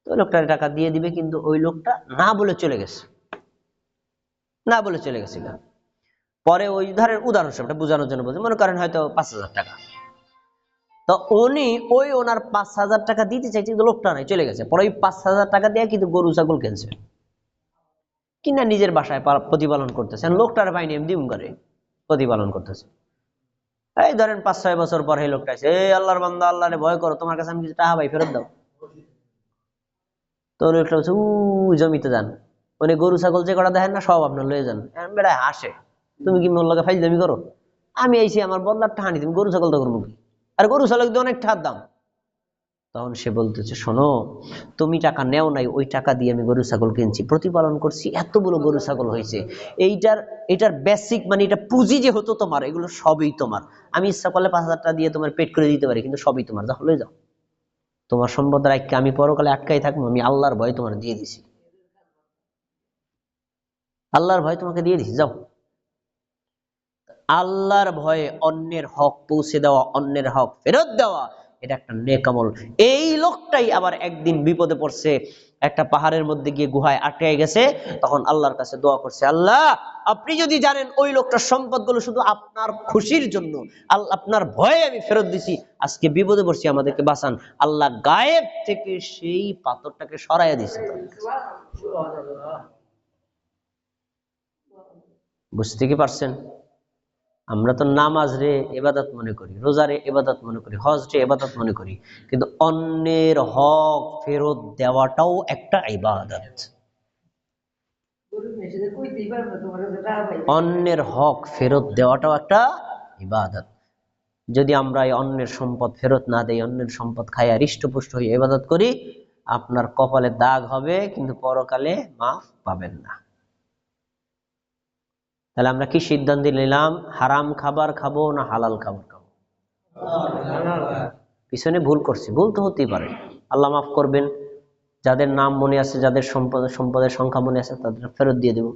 তো ওই লোকটার টাকা দিয়ে দিবে, কিন্তু ওই লোকটা না বলে চলে গেছে, না বলে চলে গেছিল। পরে ওই উদাহরণ হিসেবে বোঝানোর জন্য বলছে, মনে করেন হয়তো 5,000 টাকা, তো উনি ওনার 5,000 টাকা দিতে চাইছে, কিন্তু লোকটা নাই, চলে গেছে। পরে ওই 5,000 টাকা দিয়ে কিন্তু গরু ছাগল কিনছে, কিনা নিজের বাসায় প্রতিপালন করতেছে, লোকটার পাইনি দিম করে প্রতিপালন করতেছে। এই ধরেন 5-6 বছর পর এই লোকটা আছে, এই আল্লাহর বান্দা, আল্লাহরে ভয় করো, তোমার কাছে আমি কিছু টাকা পাই, ফেরত দাও। তো লোকটা বলছে, জমিতে যান, উনি গরু ছাগল যে কটা দেখেন না সব আপনার লয়ে যান। বেড়ায় হাসে, তুমি কি মোল্লাকে ফাইজলামি করো? আমি আইছি আমার বদলার টাকা নি, তুমি গরু ছাগল তো করবো কি? আর গরু ছাগল দিয়ে অনেক টাকার দাম। তখন সে বলতেছে, শোনো, তুমি টাকা নেও নাই, ওই টাকা দিয়ে আমি গরু ছাগল কিনছি, প্রতিপালন করছি, এত বড় গরু ছাগল হয়েছে, এটার বেসিক মানে এটা পুঁজি যে হতো তোমার, এগুলো সবই তোমার। আমি ইচ্ছা করলে 5,000 টাকা দিয়ে তোমার পেট করে দিতে পারি, কিন্তু সবই তোমার, যা হলে যাও, তোমার সম্পদ রাখকে আমি পরকালে আটকাই থাকবো, আমি আল্লাহর ভয় তোমার দিয়ে দিছি, আল্লাহর ভয় তোমাকে দিয়ে দিছি, যাও। আল্লাহর ভয়ে অন্যের হক পৌঁছে দেওয়া, অন্যের হক ফেরত দেওয়া, এটা একটা নেক আমল। এই লোকটাই আবার একদিন বিপদে পড়ছে, একটা পাহাড়ের মধ্যে গিয়ে গুহায় আটকে গেছে, তখন আল্লাহর কাছে দোয়া করছে, আল্লাহ আপনি যদি জানেন ওই লোকটার সম্পদগুলো শুধু আপনার খুশির জন্য, আপনার ভয়ে আমি ফেরত দিছি, আজকে বিপদে পড়ছি, আমাদেরকে বাঁচান। আল্লাহ গায়েব থেকে সেই পাথরটাকে সরাইয়া দিয়েছে। বুঝতে কি পারছেন? আমরা তো নামাজ রে ইবাদত মনে করি, রোজা রে ইবাদত মনে করি, হজ রে ইবাদত মনে করি, কিন্তু অন্যের হক ফেরত দেওয়াটাও একটা ইবাদত। অন্যের হক ফেরত দেওয়াটাও একটা ইবাদত। যদি আমরা এই অন্যের সম্পদ ফেরত না দেই, অন্যের সম্পদ খাইয়া হৃষ্টপুষ্ট হয়ে ইবাদত করি, আপনার কপালে দাগ হবে, কিন্তু পরকালে মাফ পাবেন না। তাহলে আমরা কি সিদ্ধান্ত নিলাম? হারাম খাবার খাবো না হালাল খাবার খাবো? পিছনে ভুল করছি, ভুল তো হতেই পারে, আল্লাহ মাফ করবেন। যাদের নাম মনে আছে, যাদের সম্পদের সংখ্যা মনে আছে, তাদের ফেরত দিয়ে দেব।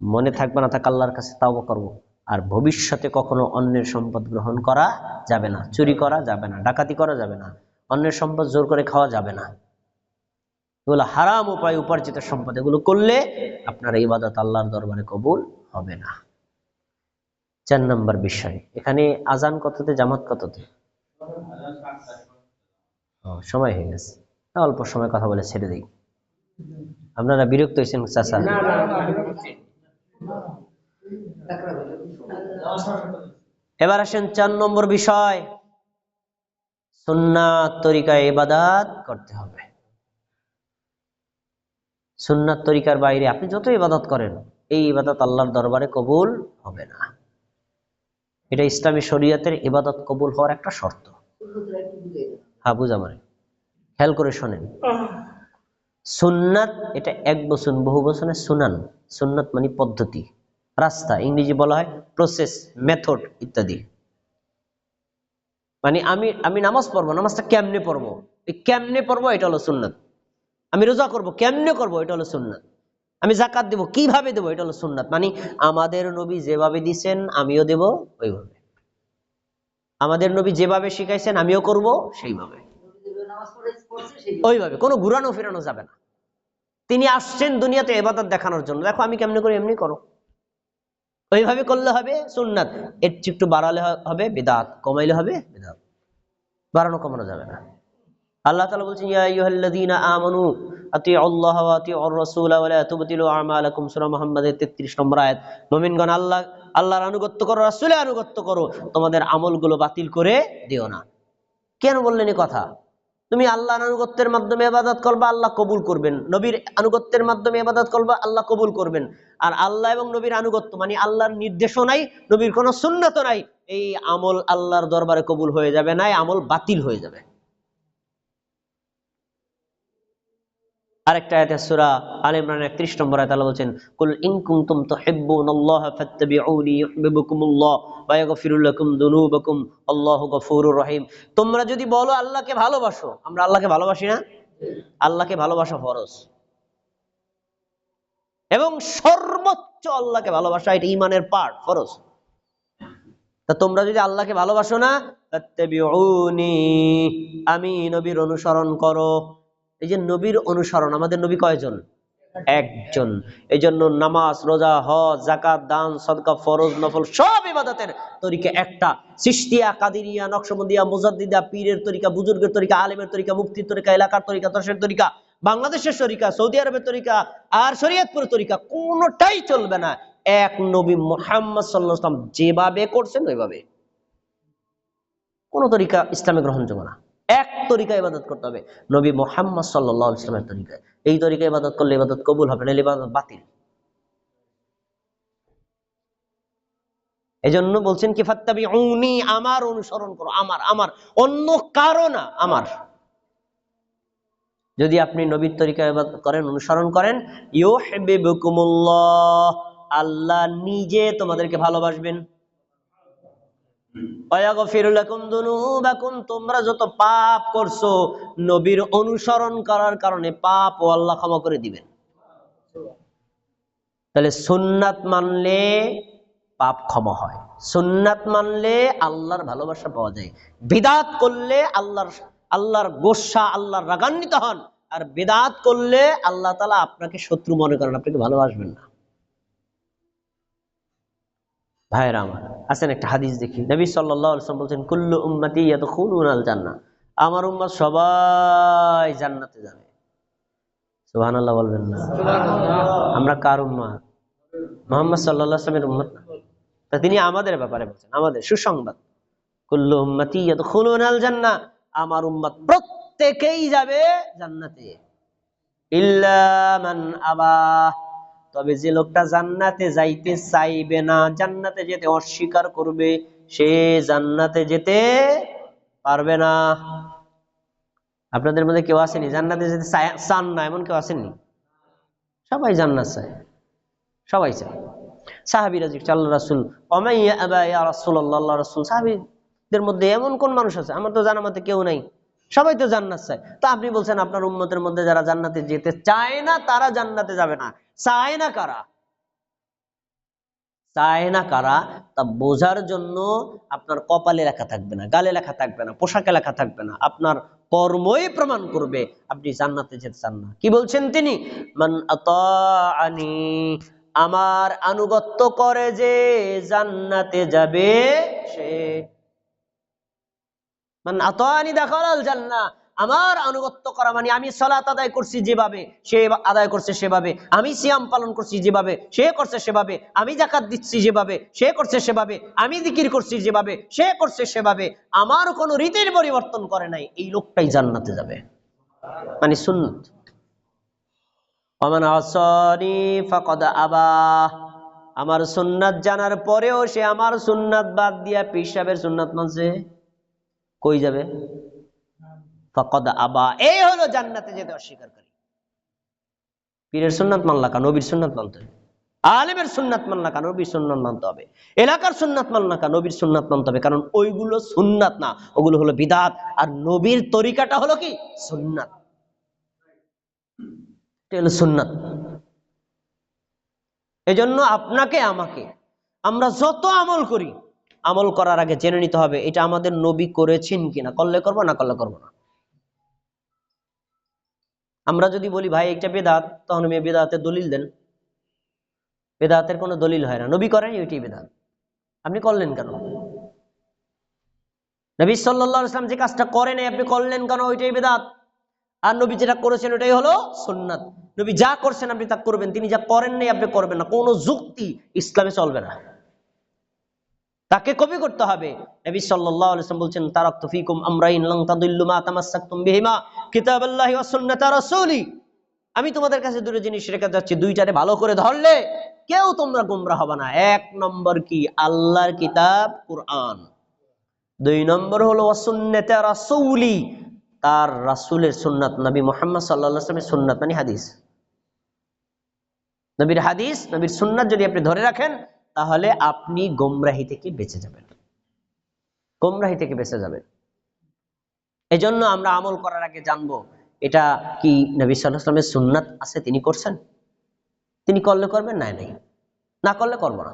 মনে থাকবে না থাক, আল্লাহর কাছে তাওবা করব। আর ভবিষ্যতে কখনো অন্যের সম্পদ গ্রহণ করা যাবে না, চুরি করা যাবে না, ডাকাতি করা যাবে না, অন্যের সম্পদ জোর করে খাওয়া যাবে না। এগুলো হারাম উপায় উপার্জিত সম্পদ, এগুলো করলে আপনার ইবাদত আল্লাহর দরবারে কবুল হবে না। 4 নম্বর বিষয়, এখানে আজান কততে, জামাত কততে? সময় হয়ে গেছে, অল্প সময় কথা বলে ছেড়ে দিই। আপনারা বিরক্ত হয়েছেন চাচা? এবার আসেন 4 নম্বর বিষয়, সুন্নাত তরিকায় ইবাদত করতে হবে। সুন্নাত তরিকার বাইরে আপনি যত ইবাদত করেন, এই ইবাদত আল্লাহর দরবারে কবুল হবে না। এটা ইসলামী শরীয়তের ইবাদত কবুল হওয়ার একটা শর্ত। হ্যাঁ, বুঝা মানে খেয়াল করে শোনেন। সুন্নাত এটা এক বচন, বহু বচনে সুনান। সুন্নাত মানে পদ্ধতি, রাস্তা, ইংরেজি বলা হয় প্রসেস, মেথড ইত্যাদি। মানে আমি নামাজ পড়বো, নামাজটা কেমনে পড়বো, এই কেমনে পড়বো এটা হলো সুন্নাত। আমি রোজা করবো, কেমনে করবো, এটা হলো সুন্নাত। আমি যাকাত দেবো, কিভাবে দেবো, এটা হলো সুন্নাত। মানে আমাদের নবী যেভাবে দিছেন আমিও দেব ওইভাবে, আমাদের নবী যেভাবে শিখাইছেন আমিও করব সেইভাবে, ওইভাবে। কোনো ঘুরানো ফেরানো যাবে না। তিনি আসছেন দুনিয়াতে ইবাদত দেখানোর জন্য, দেখো আমি কেমনে করি এমনি করো, ওইভাবে করলে হবে সুন্নাত। এর চেয়ে একটু বাড়ালে হবে বিদআত, কমাইলে হবে বিদআত। বাড়ানো কমানো যাবে না। আল্লাহ তাআলা বলছেন, ইয়া আইয়ুহাল্লাযীনা আমানু আতিউল্লাহ ওয়া আতিউর রাসূলা ওয়া লা তুবতিলু আমালাকুম, সূরা মুহাম্মাদের 33 নম্বর আয়াত। মুমিনগণ আল্লাহর আনুগত্য করো, রাসূলের আনুগত্য করো, তোমাদের আমলগুলো বাতিল করে দিও না। কেন বললেন এই কথা? তুমি আল্লাহর আনুগত্যের মাধ্যমে ইবাদত করবা, আল্লাহ কবুল করবেন। নবীর আনুগত্যের মাধ্যমে ইবাদত করবা, আল্লাহ কবুল করবেন। আর আল্লাহ এবং নবীর আনুগত্য মানে আল্লাহর নির্দেশও নাই, নবীর কোনো সুন্নাতও নাই, এই আমল আল্লাহর দরবারে কবুল হয়ে যাবে না, এই আমল বাতিল হয়ে যাবে। আরেকটা আয়াতে সূরা আলে ইমরানের 31 নম্বর আয়াতে আল্লাহ বলেন, কুল ইন কুনতুম তুহিব্বুনাল্লাহা ফাত্তাবিউনি ইউহিব্বুকুমুল্লাহ ওয়া ইয়াগফিরু লাকুম যুনুবাকুম আল্লাহু গফুরুর রহিম। তোমরা যদি বলো আল্লাহকে ভালোবাসো, আমরা আল্লাহকে ভালোবাসি না? আল্লাহকে ভালোবাসা ফরজ, এবং সর্বোচ্চ আল্লাহকে ভালোবাসা এটা ঈমানের পার্ট, ফরজ। তা তোমরা যদি আল্লাহকে ভালোবাসো না, ফাত্তাবিউনি, আমি নবীর অনুসরণ করো। এই যে নবীর অনুসরণ, আমাদের নবী কয়জন? একজন। এই জন্য নামাজ, রোজা, হজ, যাকাত, দান, সদকা, ফরজ, নফল সব ইবাদতের তরিকা একটা। চিশতিয়া, কাদিরিয়া, নকশবন্দিয়া, মুজাদ্দিদা, পীরের তরিকা, বুজুর্গের তরিকা, আলেমের তরিকা, মুফতির তরিকা, এলাকার তরিকা, দর্শের তরিকা, বাংলাদেশের তরিকা, সৌদি আরবের তরিকা আর শরীয়তপুরের তরিকা, কোনোটাই চলবে না। এক নবী মুহাম্মদ সাল্লাল্লাহু আলাইহি ওয়াসাল্লাম যেভাবে করছেন ওইভাবে। কোন তরিকা ইসলামে গ্রহণযোগ্য না। এক তরিকা ইবাদত করতে হবে, নবী মুহাম্মদ সাল্লাল্লাহু আলাইহি ওয়াসাল্লামের তরিকায়। এই তরিকা ইবাদত করলে ইবাদত কবুল হবে না, ইবাদত বাতিল। এজন্য বলছেন কি, ফাত্তাবিউনি, আমার অনুসরণ করো, আমার, আমার, অন্য কারো না, আমার। যদি আপনি নবীর তরিকা ইবাদত করেন, অনুসরণ করেন, ইউহিব্বুকুমুল্লাহ, আল্লাহ নিজে তোমাদেরকে ভালোবাসবেন। তোমরা যত পাপ করছো নবীর অনুসরণ করার কারণে পাপ ও আল্লাহ ক্ষমা করে দিবেন। তাহলে সুন্নাত মানলে পাপ ক্ষমা হয়। সুন্নাত মানলে আল্লাহর ভালোবাসা পাওয়া যায়, বিদআত করলে আল্লাহর গোসা, আল্লাহর রাগান্বিত হন। আর বিদআত করলে আল্লাহ তাআলা আপনাকে শত্রু মনে করেন, আপনাকে ভালোবাসবেন না। ভাইরা আমার, আসেন একটা হাদিস দেখি। নবী সাল্লাল্লাহু আলাইহি ওয়াসাল্লাম বলেন, কুল্লু উম্মতি ইয়াদখুলুনাল জান্নাহ, আমার উম্মত সবাই জান্নাতে যাবে। সুবহানাল্লাহ বলবেন না? সুবহানাল্লাহ। আমরা কার উম্মত? মুহাম্মদ সাল্লাল্লাহু আলাইহি ওয়াসাল্লামের উম্মত না? তা তিনি আমাদের ব্যাপারে বলেন, আমাদের সুসংবাদ, কুল্লু উম্মতি ইয়াদখুলুনাল জান্নাহ, আমার উম্মত প্রত্যেকেই যাবে জান্নাতে, ইল্লা মান আবা, তবে যে লোকটা জান্নাতে যাইতে চাইবে না, জান্নাতে যেতে অস্বীকার করবে, সে জান্নাতে যেতে পারবে না। আপনাদের মধ্যে কেউ আসেনি জান্নাতে যেতে চান না, এমন কেউ আসেনি? সবাই জান্নাত চায়, সবাই চায়। সাহাবীরা জিজ্ঞেস, আল্লাহ রাসূল, ওমাইয়া আবা ইয়া রাসূলুল্লাহ, আল্লাহ রাসূল, সাহাবীদের মধ্যে এমন কোন মানুষ আছে, আমার তো জানা মতে কেউ নাই, সবাই তো জান্নাত চায়। তো আপনি বলছেন আপনার উম্মতের মধ্যে যারা জান্নাতে যেতে চায় না তারা জান্নাতে যাবে না, চায় না কারা? চায় না কারা তা বোঝার জন্য আপনার কপালে লেখা থাকবে না, গালে লেখা থাকবে না, পোশাকে লেখা থাকবে না, আপনার কর্মই প্রমাণ করবে আপনি জান্নাতে যেতে চান না। কি বলছেন তিনি? মান আতাআনি, আমার আনুগত্য করে যে জান্নাতে যাবে সে। মান আতাআনি দাখালাল জান্নাহ, আমার আনুগত্য করা মানে আমি সালাত আদায় করছি যেভাবে সে আদায় করছে সেভাবে, আমি সিয়াম পালন করছি যেভাবে সে করছে সেভাবে, আমি যাকাত দিচ্ছি যেভাবে সে করছে সেভাবে, আমি জিকির করছি যেভাবে সে করছে সেভাবে, আমার কোনো রীতির পরিবর্তন করে নাই, এই লোকটাই জান্নাতে যাবে, মানে সুন্নাত। ওমান আসানি ফাকাদ আবা, আমার সুন্নাত জানার পরেও সে আমার সুন্নাত বাদ দিয়া পীর সাহেবের সুন্নাত মানছে, কই যাবে? ফাকাদ আবা, এই হলো জান্নাতে যেতে অস্বীকারী। পীরের সুন্নাত মানলা কেন? নবীর সুন্নাত মানতে হবে। আলেমের সুন্নাত মানলা কেন? নবীর সুন্নাত মানতে হবে। এলাকার সুন্নাত মানলা কেন? নবীর সুন্নাত মানতে হবে, কারণ ওইগুলো সুন্নাত না, ওগুলো হলো বিদআত। আর নবীর তরিকাটা হলো কি? সুন্নাত। এটা হলো সুন্নাত। এজন্য আপনাকে আমাকে, আমরা যত আমল করি, আমল করার আগে জেনে নিতে হবে এটা আমাদের নবী করেছেন কিনা, করলে করবো, না করলে করবো না। আমরা যদি বলি ভাই এটা বেদাত, তখন আমি বেদাতের দলিল দেন। বেদাতের কোনো দলিল হয় না, নবী করেন ওইটাই বেদাত, আপনি করলেন কেন? নবী সাল্লাল্লাহু আলাইহি ওয়াসাল্লাম যে কাজটা করেন আপনি করলেন কেন? ওইটাই বেদাত। আর নবী যেটা করেছেন ওইটাই হলো সুন্নাত। নবী যা করছেন আপনি তা করবেন, তিনি যা করেন নাই আপনি করবেন না। কোনো যুক্তি ইসলামে চলবে না, তাকে কপি করতে হবে। নবী সাল্লাল্লাহু আলাইহি ওয়াসাল্লাম বলছেন, তারাকতু ফীকুম আমরাইন লান তাদিল্লু মা তামাসসাকতুম বিহিমা, কিতাবাল্লাহি ওয়া সুন্নাতা রাসূলি, আমি তোমাদের কাছে দুটো জিনিস রেখে যাচ্ছি, দুইটারে ভালো করে ধরলে কেউ তোমরা গোমরা হবে না। এক নম্বর কি? আল্লাহর কিতাব কুরআন। দুই নম্বর হলো ওয়া সুন্নাতা রাসূলি, তার রাসূলের সুন্নাত, নবী মুহাম্মদ সাল্লাল্লাহু আলাইহি ওয়াসাল্লামের সুন্নাত মানে হাদিস। নবীর হাদিস, নবীর সুন্নাত যদি আপনি ধরে রাখেন তাহলে আপনি গোমরাহি থেকে বেঁচে যাবেন, গোমরাহি থেকে বেঁচে যাবেন। এজন্য আমরা আমল করার আগে জানবো এটা কি নবী সাল্লাল্লাহু আলাইহি ওয়াসাল্লামের সুন্নাত আছে, তিনি করছেন, তিনি করলে করবেন, নাই নাই, না করলে করবো না,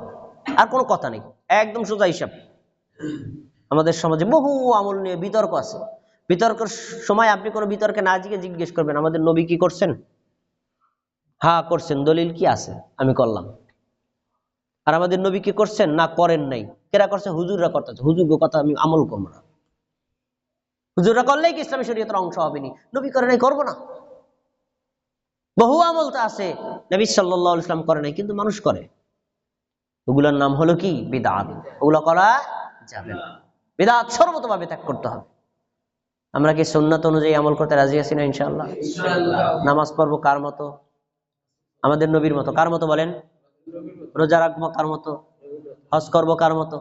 আর কোনো কথা নেই, একদম সোজা হিসাব। আমাদের সমাজে বহু আমল নিয়ে বিতর্ক আছে, বিতর্কের সময় আপনি কোনো বিতর্কে না জিজ্ঞেস করবেন আমাদের নবী কি করছেন, হ্যাঁ করছেন, দলিল কি আছে, আমি করলাম। আর আমাদের নবী কি করছেন, না করেন নাই, কেরা করছে, হুজুররা করতেছে, হুজুর কথা আমি আমল করবো না। হুজুররা করলেই কি ইসলামী শরীয়তের অংশ হবে নি? নবী করে নাই, করবো না। বহু আমল তো আছে নবী সাল্লাল্লাহু আলাইহি ওয়াসাল্লাম করে নাই কিন্তু মানুষ করে, ওগুলোর নাম হলো কি? বিদআত। ওগুলো করা যাবে না, বিদআত সর্বতভাবে ত্যাগ করতে হবে। আমরা কি সুন্নাত অনুযায়ী আমল করতে রাজি আছি না? ইনশাআল্লাহ। নামাজ পড়বো কার মতো? আমাদের নবীর মতো। কার মতো বলেন? রোজা রাখবো কার মতো? হজ করবো কার মতো?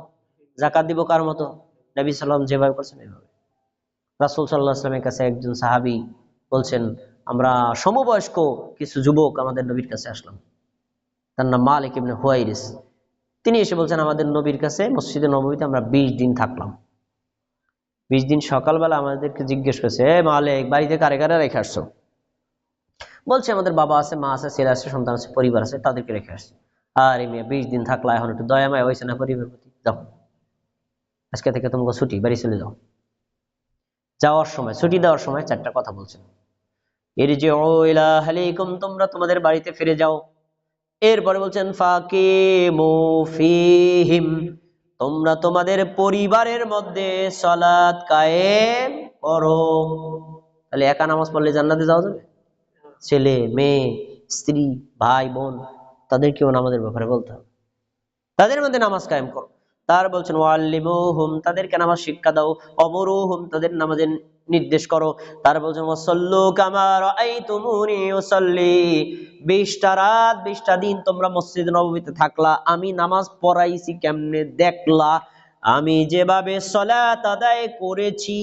যাকাত দিব কার মতো? নবী সাল্লাল্লাহু আলাইহি ওয়াসাল্লাম যেভাবে করছেন এইভাবে। রাসূল সাল্লাল্লাহু আলাইহি ওয়াসাল্লামের কাছে একজন সাহাবী বলছেন, আমরা সমবয়স্ক কিছু যুবক আমাদের নবীর কাছে আসলাম, তার নাম মালিক ইবনে হুয়াইরিস। তিনি এসে বলছেন আমাদের নবীর কাছে মসজিদে নববীতে আমরা 20 দিন থাকলাম। 20 দিন সকালবেলা আমাদেরকে জিজ্ঞেস করছে, এ মালিক, বাড়িতে কারে কারে রেখে আসছো? বলছে আমাদের বাবা আছে, মা আছে, ছেলে আছে, সন্তান আছে, পরিবার আছে, তাদেরকে রেখে আসছে। আর মেয়ে 20 দিন থাকলা, এখন একটু দয়া মায়া হয়েছে না পরিবারের প্রতি, যাও আজকে থেকে তোমাকে ছুটি, বাড়ি চলে যাও। যাওয়ার সময়, ছুটি দেওয়ার সময় 4টা কথা বলছেন, ইরজিউ ইলা আহলিকুম, তোমরা তোমাদের বাড়িতে ফিরে যাও। এরপরে বলছেন ফাকিমু ফীহিম, তোমরা তোমাদের পরিবারের মধ্যে সালাত কায়েম করো। তাহলে একা নামাজ পড়লে জান্নাতে যাওয়া যাবে? ছেলে মেয়ে স্ত্রী ভাই বোন তাদেরকেও নামাজের ব্যাপারে বলতে হবে, তাদের মধ্যে নামাজ কায়েম করো। তার বলছেন ওয়াল্লিমুহুম, তাদেরকে নামাজ শিক্ষা দাও। অমরুহুম, তাদের নামাজের নির্দেশ করো। তার বলছেন ওয়াসাল্লু কামা রাআইতুমুনি উসাল্লি, 20টা রাত 20টা দিন তোমরা মসজিদ নববীতে থাকলা, আমি নামাজ পড়াইছি কেমনে দেখলা, আমি যেভাবে সালাত আদায় করেছি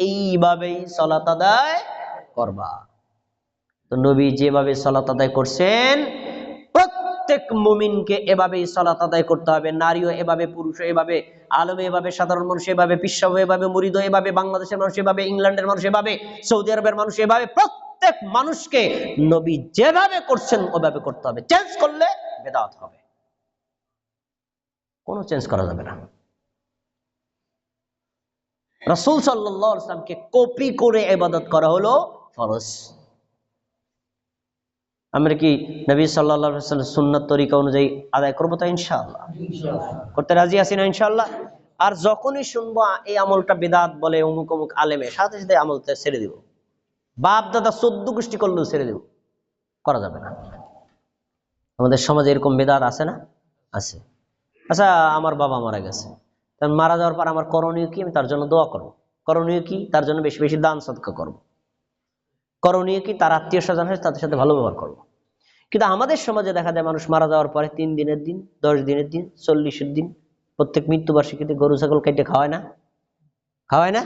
এইভাবেই সালাত আদায় করবা। তো নবী যেভাবে সালাত আদায় করছেন, প্রত্যেক মুমিনকে এভাবেই সালাত আদায় করতে হবে। নারীও এভাবে, পুরুষও এভাবে, আলেমও এভাবে, সাধারণ মানুষ এভাবে, পিসাবও এভাবে, মুরিদও এভাবে, বাংলাদেশের মানুষ এভাবে, ইংল্যান্ডের মানুষ এভাবে, সৌদি আরবের মানুষ এভাবে, প্রত্যেক মানুষকে নবী যেভাবে করছেন ওভাবে করতে হবে। চেঞ্জ করলে বেদাত হবে, কোনো চেঞ্জ করা যাবে না। রাসূল সাল্লাল্লাহু আলাইহি ওয়াসাল্লামকে কপি করে ইবাদত করা হলো ফরজ। আমরা কি নবী সাল্লাল্লাহু আলাইহি ওয়াসাল্লামের সুন্নাত তরিকা অনুযায়ী আদায় করবো? তা ইনশাআল্লাহ করতে রাজি আছি না ইনশাআল্লাহ? আর যখনই শুনবো এই আমলটা বিদআত বলে অমুক অমুক আলেমে, সাথে সাথে আমলটা ছেড়ে দিব। বাপ দাদা 14 গোষ্ঠী করলেও ছেড়ে দিব, করা যাবে না। আমাদের সমাজে এরকম বিদআত আছে না? আছে। আচ্ছা, আমার বাবা মারা গেছে, মারা যাওয়ার পর আমার করণীয় কি? আমি তার জন্য দোয়া করবো। করণীয় কি? তার জন্য বেশি বেশি দান সদকা করবো। করণীয় কি? তার আত্মীয় স্বজন হয়েছে তাদের সাথে ভালো ব্যবহার করবো। কিন্তু আমাদের সমাজে দেখা যায় মানুষ মারা যাওয়ার পরে 3 দিনের দিন, 10 দিনের দিন, 40-এর দিন, প্রত্যেক মৃত্যুবার্ষিকীতে গরু ছাগল কেটে খাওয়ায় না? খাওয়ায় না?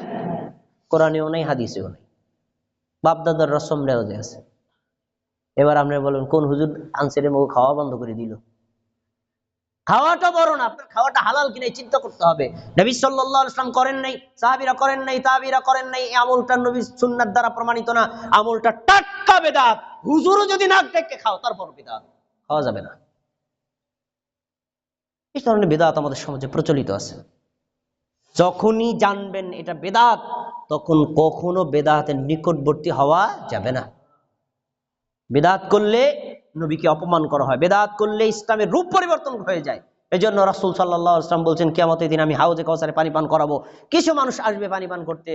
কোরআনেও নাই, হাদিসেও নাই, বাপদাদার রসম রেওয়াজে আছে। এবার আপনি বলেন কোন হুজুর আনসারে মুখ খাওয়া বন্ধ করে দিল? খাওয়াটা বড় না, আপনার খাওয়াটা হালাল কিনা চিন্তা করতে হবে। নবী সাল্লাল্লাহু আলাইহি ওয়াসাল্লাম করেন নাই, সাহাবীরা করেন নাই, তাবিঈরা করেন নাই, এই আমলটা নবী সুন্নাত দ্বারা প্রমাণিত না। আমলটা টাটকা বেদাত। হুজুরও যদি নাক ডেকে খাও তারপর বেদাত, খাওয়া যাবে না। এই ধরনের বেদাত আমাদের সমাজে প্রচলিত আছে। যখনই জানবেন এটা বেদাত, তখন কখনো বেদাতের নিকটবর্তী হওয়া যাবে না। বেদাত করলে নবীকে অপমান করা হয়, বেদাত করলে ইসলামের রূপ পরিবর্তন হয়ে যায়। এই জন্য রাসূল সাল্লাল্লাহু আলাইহি ওয়াসাল্লাম বলছেন কিয়ামতের দিন আমি হাউজে কাউসারে পানি পান করাবো, কিছু মানুষ আসবে পানি পান করতে,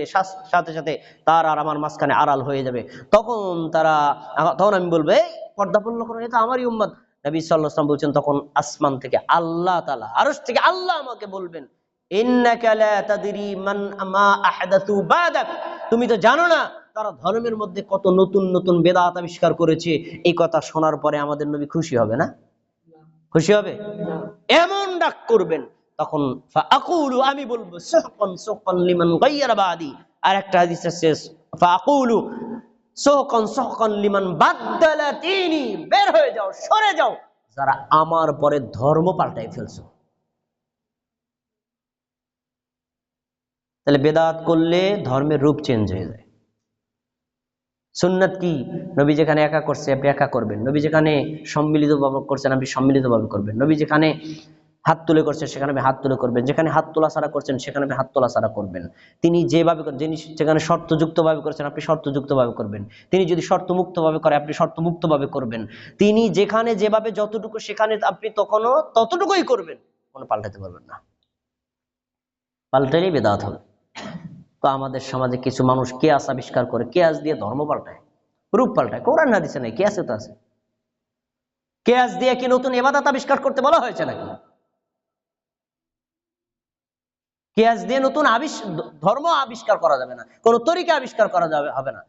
সাথে সাথে তার আর আমার মাঝখানে আড়াল হয়ে যাবে। তখন আমি বলবো এই পর্দা পূর্ণ করো, এটা আমারই উম্মত। নবী সাল্লাল্লাহু আলাইহি ওয়াসাল্লাম বলছেন তখন আসমান থেকে আল্লাহ তাআলা, আরশ থেকে আল্লাহ আমাকে বলবেন ইন্নাকা লা তাদরি মান মা আহদাতু বাদাক, তুমি তো জানো না তারা ধর্মের মধ্যে কত নতুন নতুন বেদাত আবিষ্কার করেছে। এই কথা শোনার পরে আমাদের নবী খুশি হবে না? খুশি হবে? এমন ডাক করবেন তখন ফাআকুলু, আমি বলবো সুহকান সুহকান লিমান গায়্যারা বাদি। আর একটা হাদিস আছে ফাআকুলু সুহকান সুহকান লিমান বাদদালা দীনি, বের হয়ে যাও, সরে যাও যারা আমার পরে ধর্ম পাল্টাই ফেলছো। তাহলে বেদাত করলে ধর্মের রূপ চেঞ্জ হয়ে যায়। সুন্নাত কি? নবী যেখানে একা করছে আপনি একা করবেন, নবী যেখানে সম্মিলিতভাবে করছেন আপনি সম্মিলিতভাবে করবেন, নবী যেখানে হাত তুলে করছেন সেখানে আপনি হাত তুলে করবেন, যেখানে হাত তোলা ছাড়া করছেন সেখানে আপনি হাত তোলা ছাড়া করবেন। তিনি যেভাবে যিনি যেখানে শর্তযুক্তভাবে করছেন আপনি শর্তযুক্তভাবে করবেন, তিনি যদি শর্তমুক্তভাবে করে আপনি শর্তমুক্তভাবে করবেন, তিনি যেখানে যেভাবে যতটুকু সেখানে আপনি তখনও ততটুকুই করবেন, কোনো পাল্টাতে পারবেন না। পাল্টালেই বেদাত হবে। তো আমাদের সমাজে কিছু মানুষ কিয়াস আবিষ্কার করে, কিয়াস দিয়ে ধর্ম পাল্টায়, রূপ পাল্টায়। কোরআন হাদিসে নাই, কিয়াসে তো আছে। কিয়াস দিয়ে কি নতুন ইবাদত আবিষ্কার করতে বলা হয়েছে নাকি? কিয়াস দিয়ে নতুন ধর্ম আবিষ্কার করা যাবে না, কোন তরিকা আবিষ্কার করা যাবে হবে না।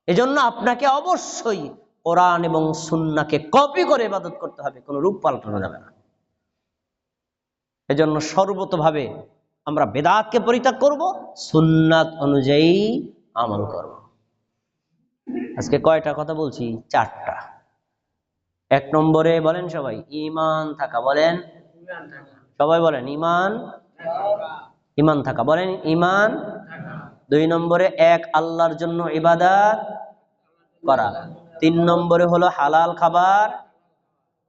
এজন্য আপনাকে অবশ্যই কোরআন এবং সুন্নাহকে কপি করে ইবাদত করতে হবে, কোনো রূপ পাল্টানো যাবে না। এজন্য সর্বতোভাবে আমরা বেদাতকে পরিত্যাগ করব, সুন্নাত অনুযায়ী আমল করব। আজকে কয়টা কথা বলছি? 4টা। 1 নম্বরে বলেন সবাই ঈমান থাকা, বলেন সবাই, বলেন ঈমান, ঈমান থাকা, বলেন ঈমান। 2 নম্বরে এক আল্লাহর জন্য ইবাদত করা। 3 নম্বরে হলো হালাল খাবার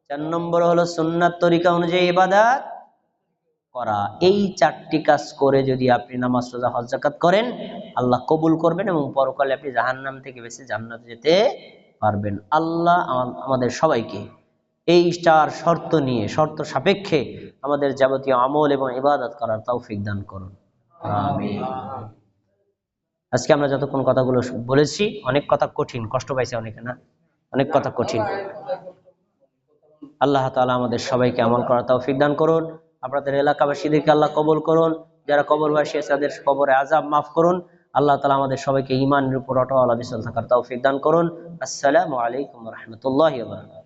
4 নম্বর হলো সুন্নাত তরিকা অনুযায়ী ইবাদত করা। এই 4টি কাজ করে যদি আপনি নামাজ, রোজা, হজ, যাকাত করেন, আল্লাহ কবুল করবেন এবং পরকালে আপনি জাহান্নাম থেকে বেঁচে জান্নাতে যেতে পারবেন। আল্লাহ আমাদের সবাইকে এই 4 শর্ত নিয়ে, শর্ত সাপেক্ষে আমাদের যাবতীয় আমল এবং ইবাদত করার তৌফিক দান করুন, আমিন। আজকে আমরা যতক্ষণ কথাগুলো বলেছি, অনেক কথা কঠিন, কষ্ট পাইছে অনেকে, না? অনেক কথা কঠিন। আল্লাহ তাআলা আমাদের সবাইকে আমল করার তৌফিক দান করুন। আপনাদের এলাকাবাসীদেরকে আল্লাহ কবুল করুন। যারা কবরবাসী আছে তাদের কবরে আযাব মাফ করুন। আল্লাহ তাআলা আমাদের সবাইকে ঈমানের উপর অটল অবিচল থাকার তৌফিক দান করুন। আসসালামু আলাইকুম ওয়া রাহমাতুল্লাহি ওয়া বারাকাতুহু।